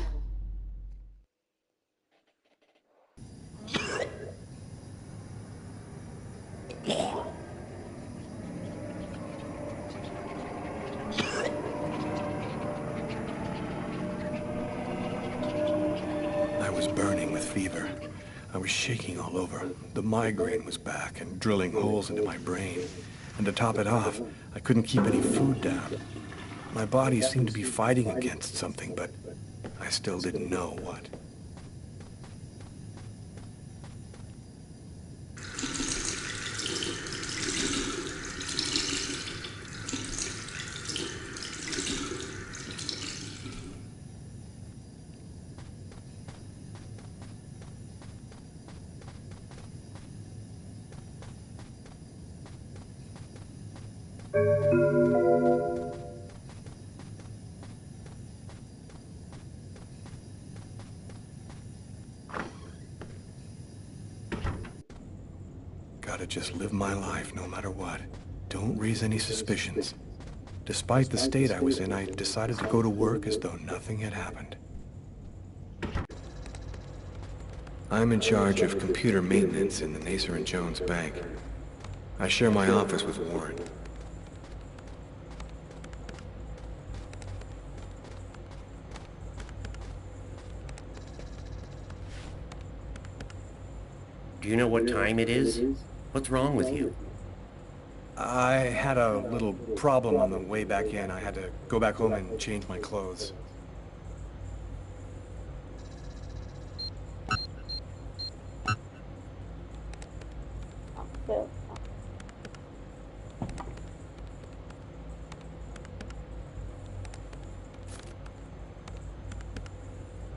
I was burning with fever. I was shaking all over. The migraine was back and drilling holes into my brain. And to top it off, I couldn't keep any food down. My body seemed to be fighting against something, but I still didn't know what. Gotta just live my life no matter what. Don't raise any suspicions. Despite the state I was in, I decided to go to work as though nothing had happened. I'm in charge of computer maintenance in the Naser & Jones bank. I share my office with Warren. Do you know what time it is? What's wrong with you? I had a little problem on the way back in. I had to go back home and change my clothes.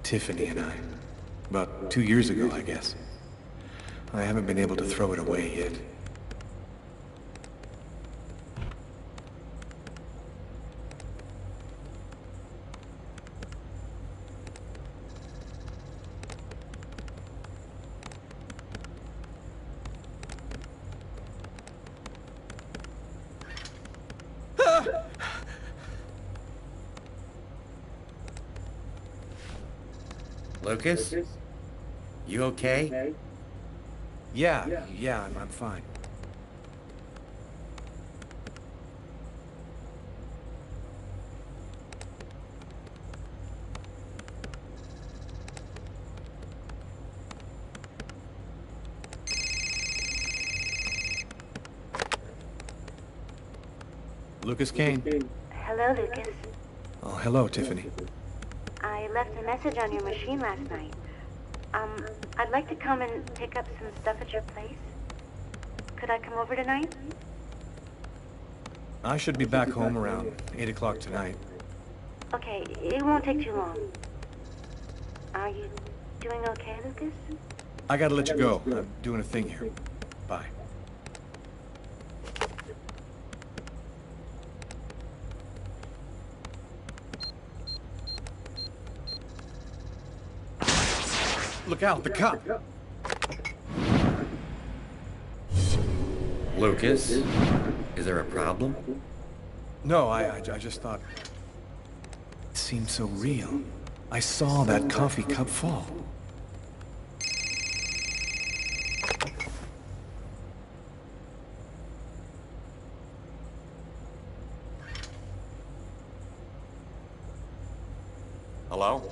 Tiffany and I. About 2 years ago, I guess. I haven't been able to throw it away yet. Lucas? You okay? Yeah, I'm fine. Lucas Kane. Hello, Lucas. Oh, hello, Tiffany. I left a message on your machine last night. I'd like to come and pick up some stuff at your place. Could I come over tonight? I should be back home around 8 o'clock tonight. Okay, it won't take too long. Are you doing okay, Lucas? I gotta let you go. I'm doing a thing here. Bye. Look out, the cop! Lucas? Is there a problem? No, I just thought... It seemed so real. I saw that coffee cup fall. Hello?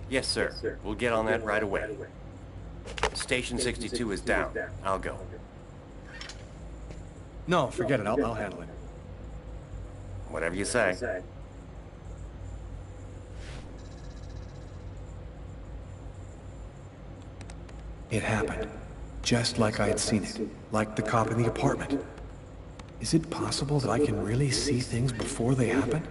Yes, sir. We'll get on that right away. Station 62 is down. I'll go. No, forget it. I'll handle it. Whatever you say. It happened. Just like I had seen it. Like the cop in the apartment. Is it possible that I can really see things before they happen?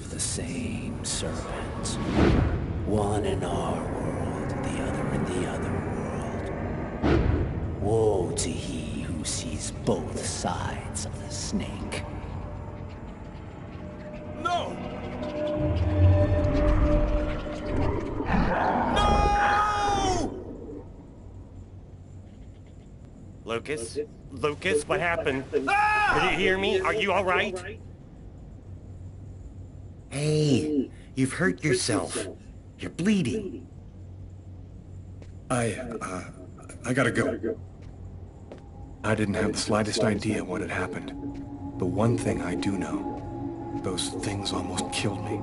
of the same serpent. One in our world, the other in the other world. Woe to he who sees both sides of the snake. No! Lucas? Lucas, what happened? Did you hear me? Are you all right? Hey, you've hurt yourself. You're bleeding. I gotta go. I didn't have the slightest idea what had happened. The one thing I do know, those things almost killed me.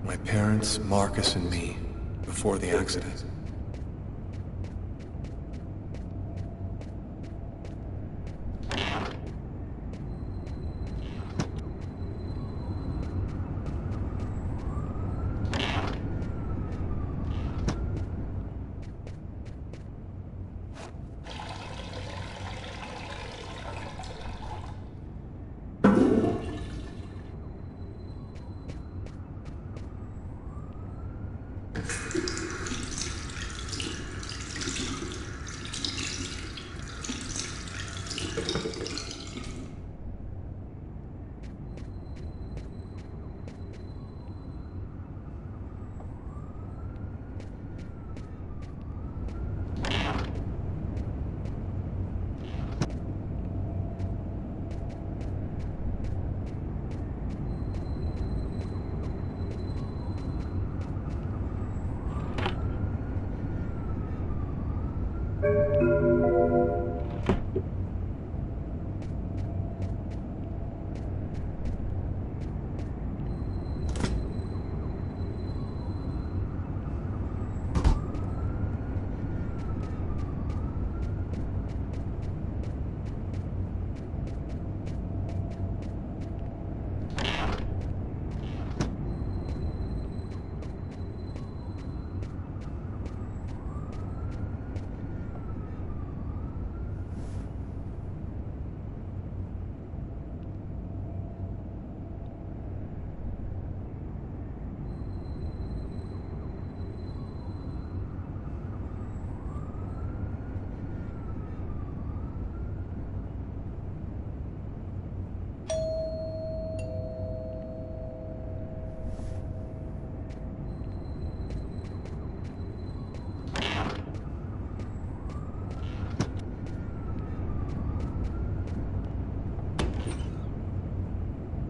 My parents, Marcus, and me, before the accident.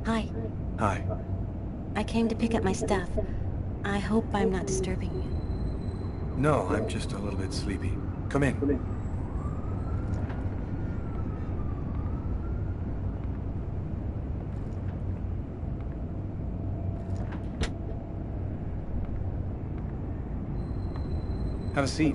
Hi. Hi. I came to pick up my stuff. I hope I'm not disturbing you. No, I'm just a little bit sleepy. Come in. Have a seat.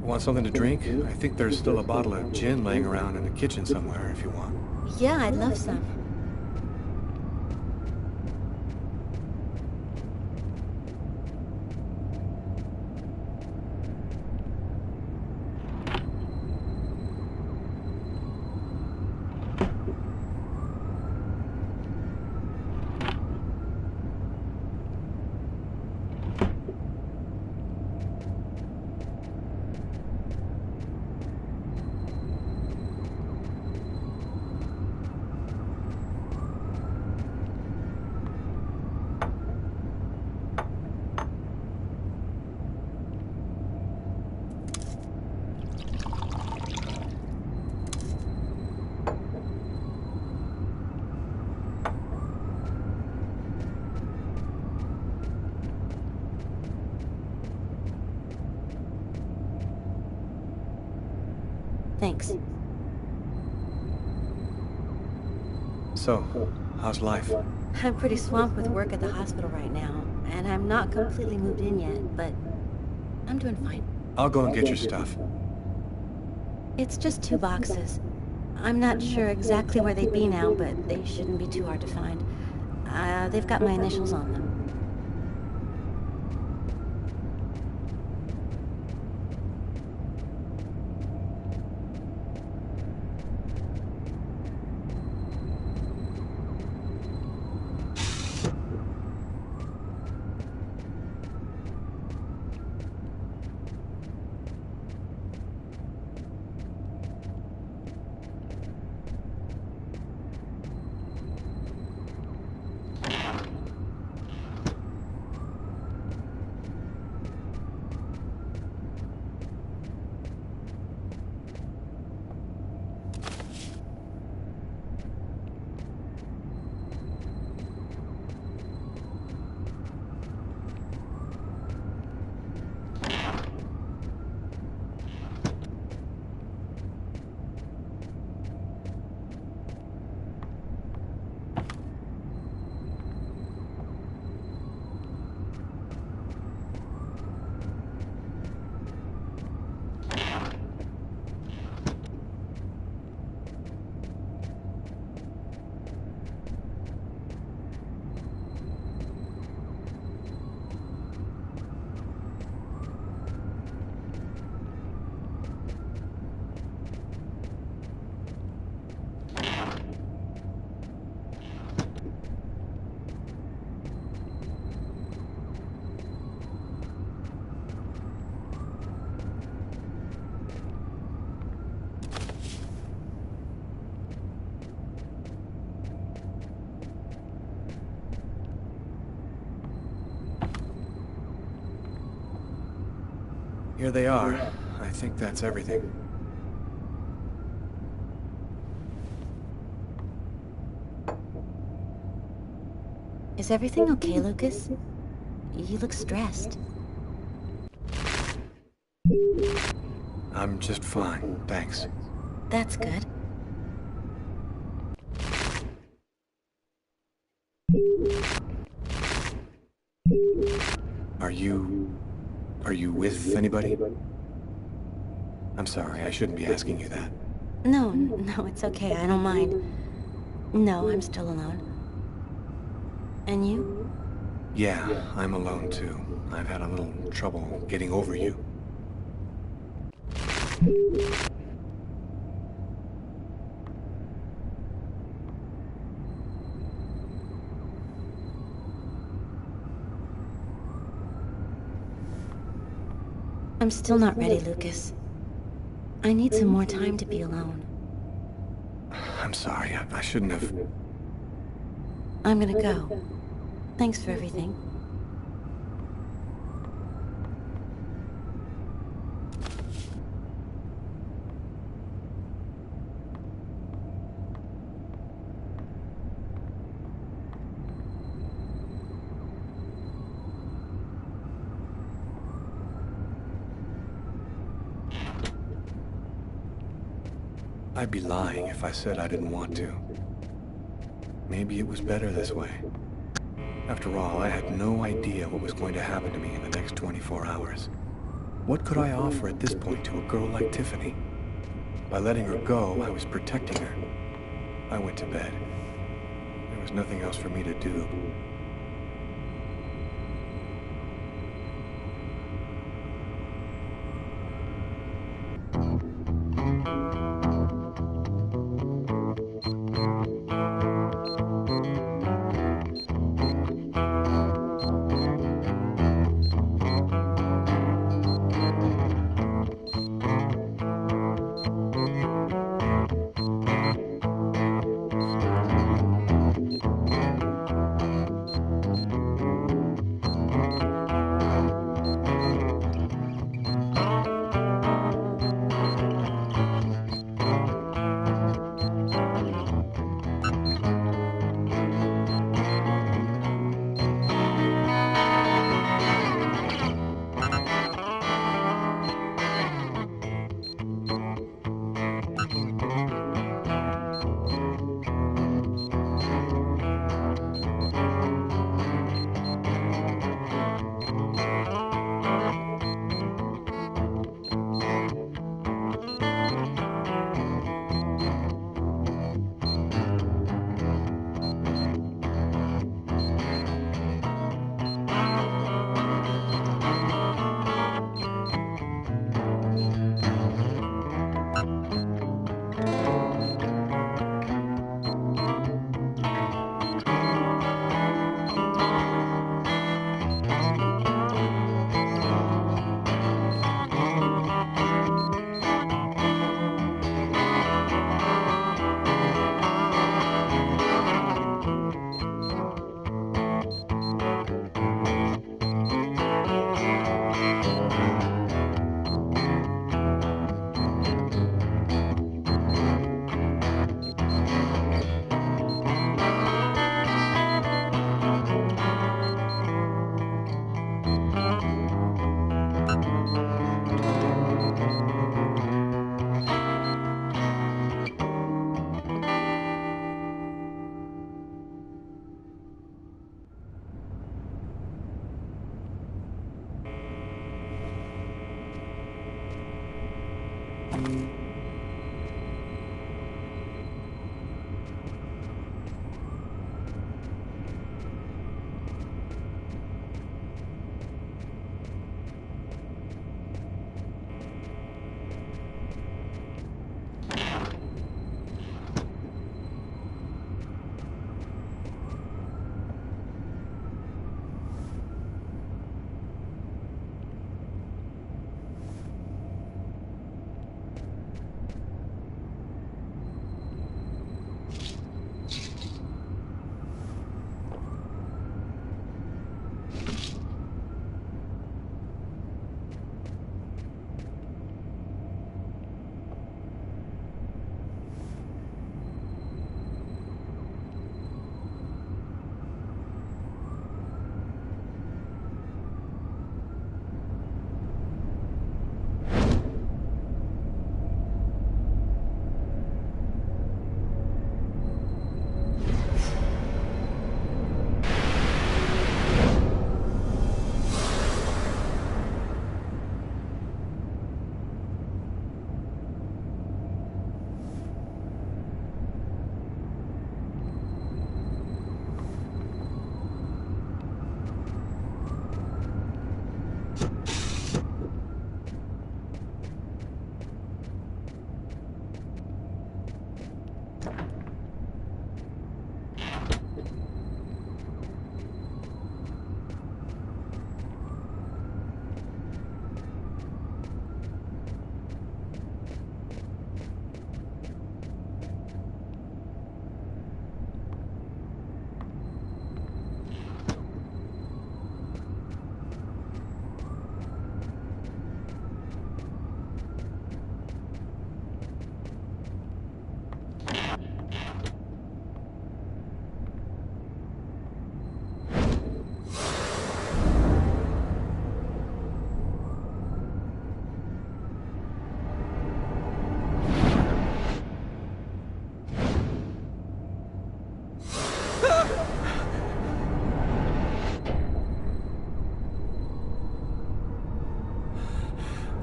Want something to drink? I think there's still a bottle of gin laying around in the kitchen somewhere if you want. Yeah, I'd love some. Thanks. So, how's life? I'm pretty swamped with work at the hospital right now, and I'm not completely moved in yet, but I'm doing fine. I'll go and get your stuff. It's just 2 boxes. I'm not sure exactly where they'd be now, but they shouldn't be too hard to find. They've got my initials on them. Here they are. I think that's everything. Is everything okay, Lucas? You look stressed. I'm just fine, thanks. That's good. Are you with anybody? I'm sorry, I shouldn't be asking you that. No, it's okay. I don't mind. No, I'm still alone. And you? Yeah, I'm alone too. I've had a little trouble getting over you. I'm still not ready, Lucas. I need some more time to be alone. I'm sorry, I shouldn't have... I'm gonna go. Thanks for everything. I'd be lying if I said I didn't want to. Maybe it was better this way. After all, I had no idea what was going to happen to me in the next 24 hours. What could I offer at this point to a girl like Tiffany? By letting her go, I was protecting her. I went to bed. There was nothing else for me to do.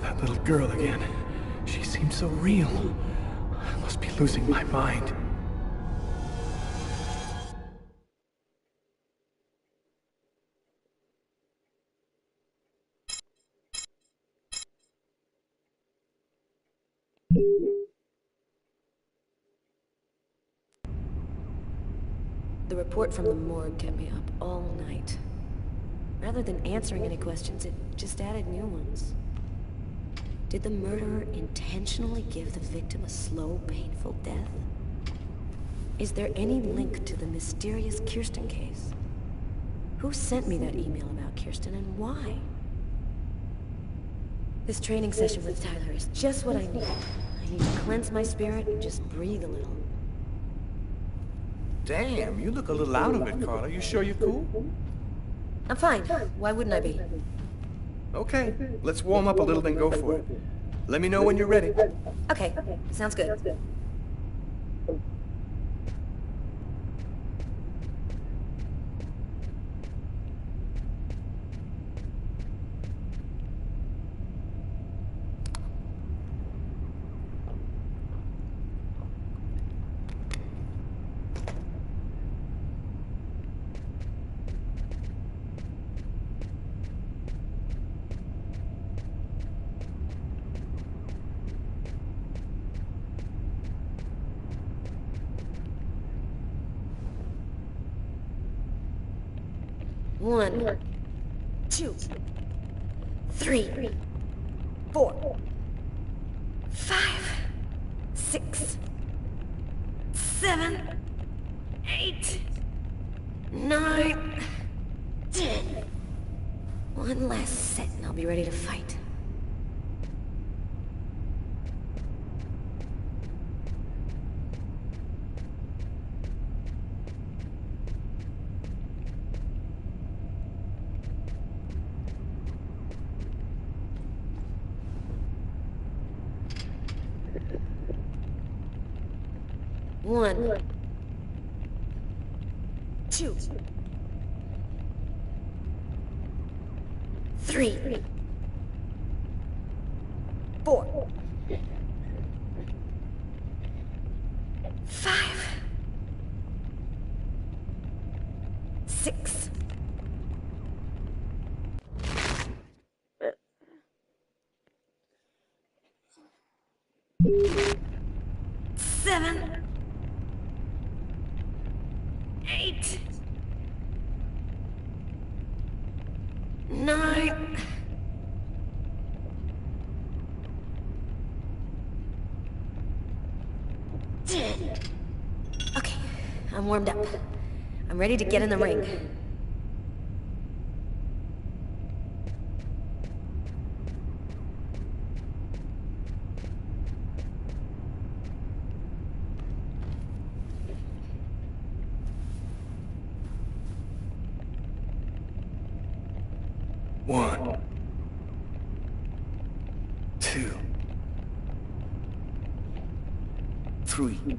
That little girl again. She seems so real. I must be losing my mind. The report from the morgue kept me up all night. Rather than answering any questions, it just added new ones. Did the murderer intentionally give the victim a slow, painful death? Is there any link to the mysterious Kirsten case? Who sent me that email about Kirsten and why? This training session with Tyler is just what I need. I need to cleanse my spirit and just breathe a little. Damn, you look a little out of it, Carla. You sure you're cool? I'm fine. Why wouldn't I be? Okay, let's warm up a little, then go for it. Let me know when you're ready. Okay, sounds good. One, 2, 3, 4, 5, 6, 7, 8, 9, 10. One last set and I'll be ready to fight. One, 2, 3, 4, 5, 6, 7, 8, 9. Okay, I'm warmed up. I'm ready to get in the ring. One, 2, 3,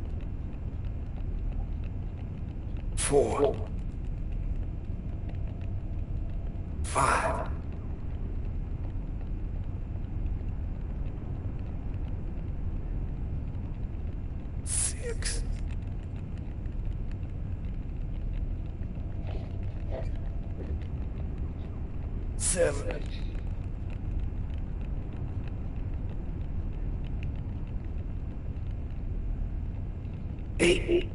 4, 5. 6. 7. 8.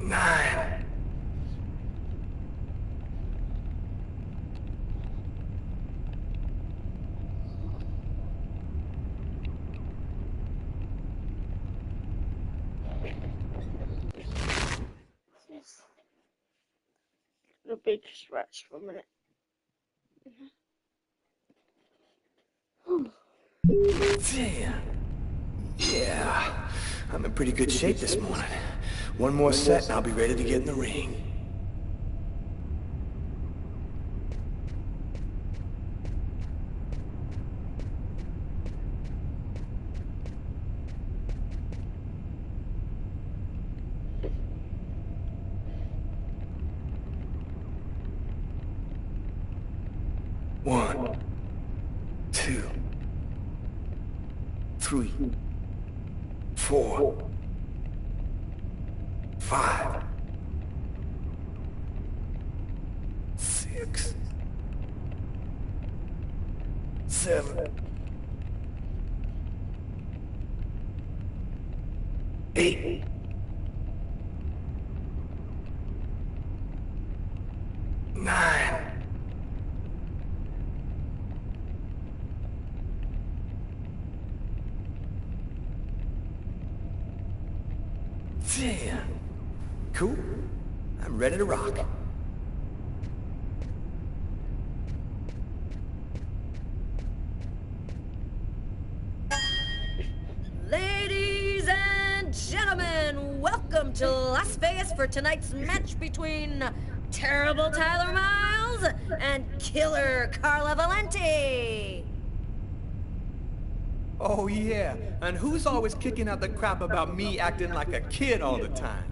9. 'A big stretch for a minute. 10. Yeah, I'm in pretty good shape this morning. One more set and I'll be ready to get in the ring. One, 2, 3, 4, 5, 6, 7, 8. 9. 10. Cool. I'm ready to rock. Ladies and gentlemen, welcome to Las Vegas for tonight's match between Terrible Tyler Miles and Killer Carla Valenti. Oh yeah, and who's always kicking out the crap about me acting like a kid all the time?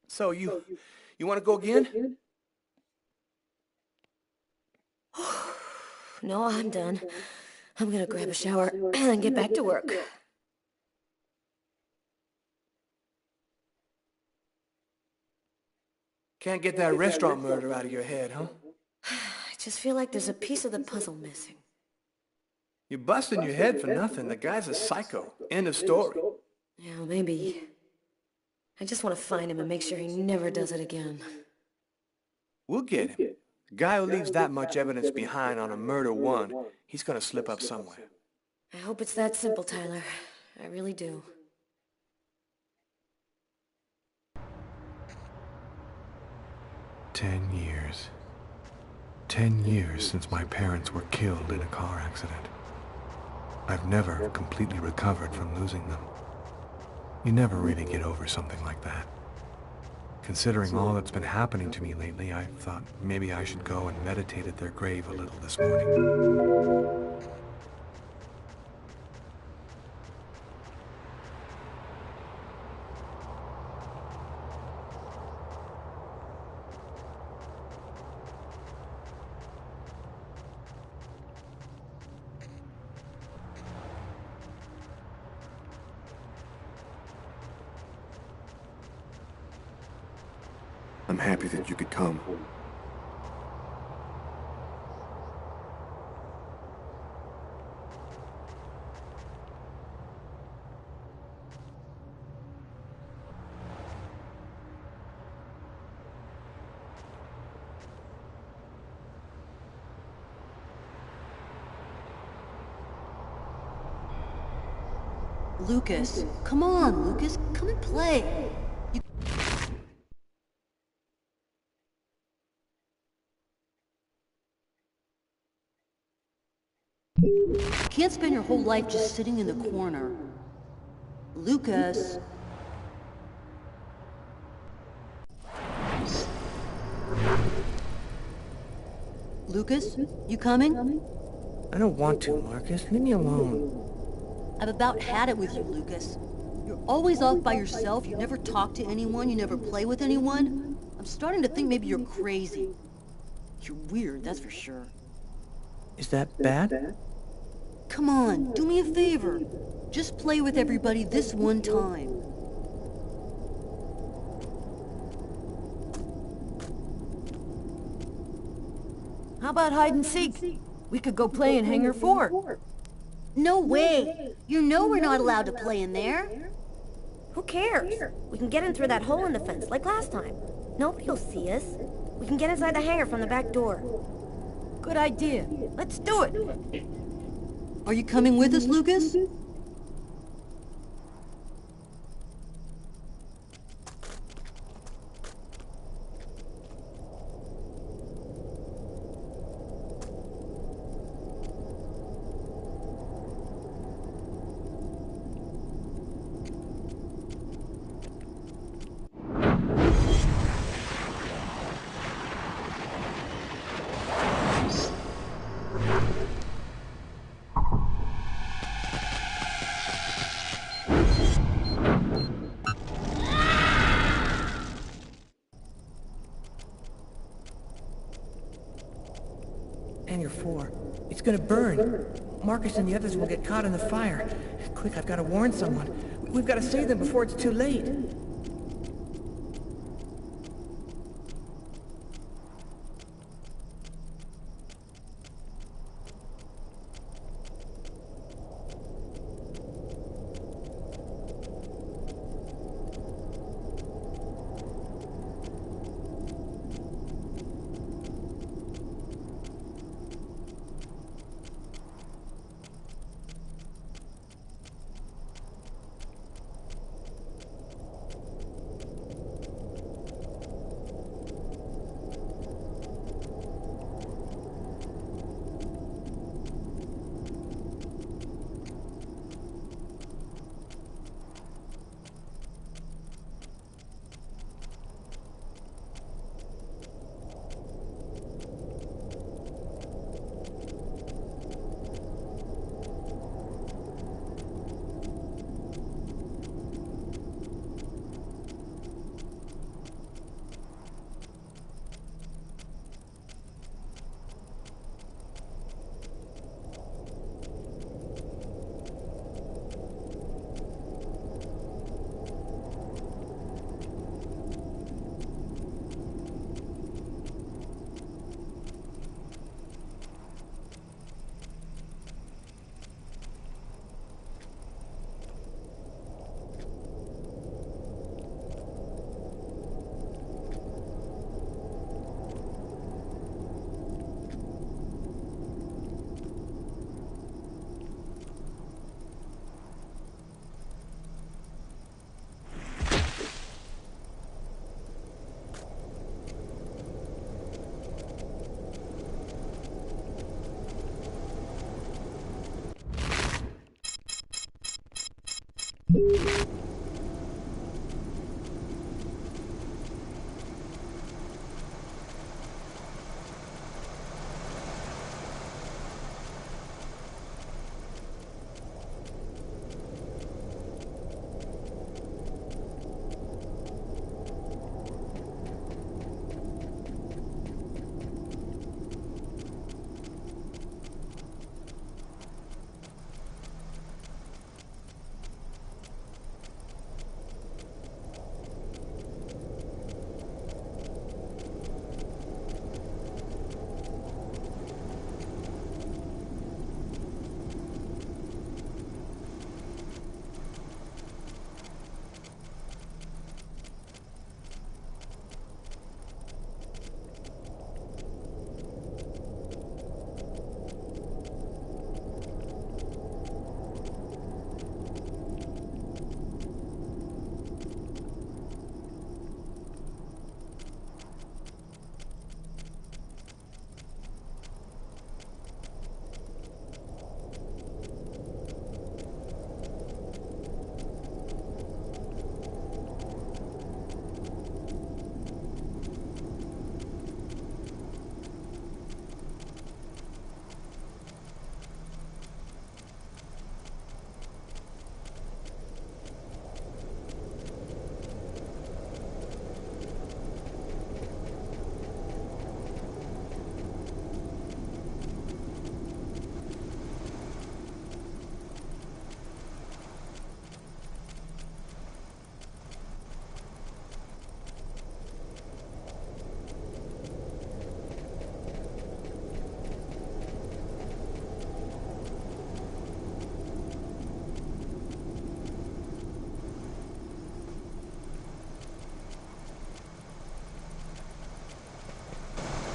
So you want to go again? No, I'm done. I'm gonna grab a shower and get back to work. Can't get that restaurant murder out of your head, huh? I just feel like there's a piece of the puzzle missing. You're busting your head for nothing. The guy's a psycho. End of story. Yeah, maybe. I just want to find him and make sure he never does it again. We'll get him. The guy who leaves that much evidence behind on a murder one, he's gonna slip up somewhere. I hope it's that simple, Tyler. I really do. "10 years. 10 years since my parents were killed in a car accident. I've never completely recovered from losing them. You never really get over something like that. Considering all that's been happening to me lately, I thought maybe I should go and meditate at their grave a little this morning." I'm happy that you could come. Lucas, come on, Lucas, come and play. You can't spend your whole life just sitting in the corner. Lucas. Lucas, you coming? I don't want to, Marcus. Leave me alone. I've about had it with you, Lucas. You're always off by yourself, you never talk to anyone, you never play with anyone. I'm starting to think maybe you're crazy. You're weird, that's for sure. Is that bad? Come on, do me a favor. Just play with everybody this one time. How about hide and seek? We could go play in Hangar 4. No way! You know we're not allowed to play in there. Who cares? We can get in through that hole in the fence, like last time. Nobody'll see us. We can get inside the hangar from the back door. Good idea. Let's do it. Are you coming with us, Lucas? Hangar 4. It's gonna burn. Marcus and the others will get caught in the fire. Quick, I've got to warn someone. We've got to save them before it's too late.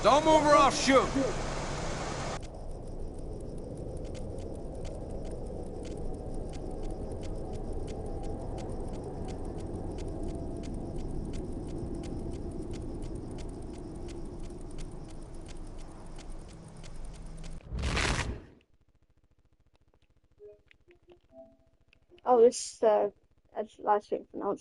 Don't move or I'll shoot. Oh, this, as last week pronounced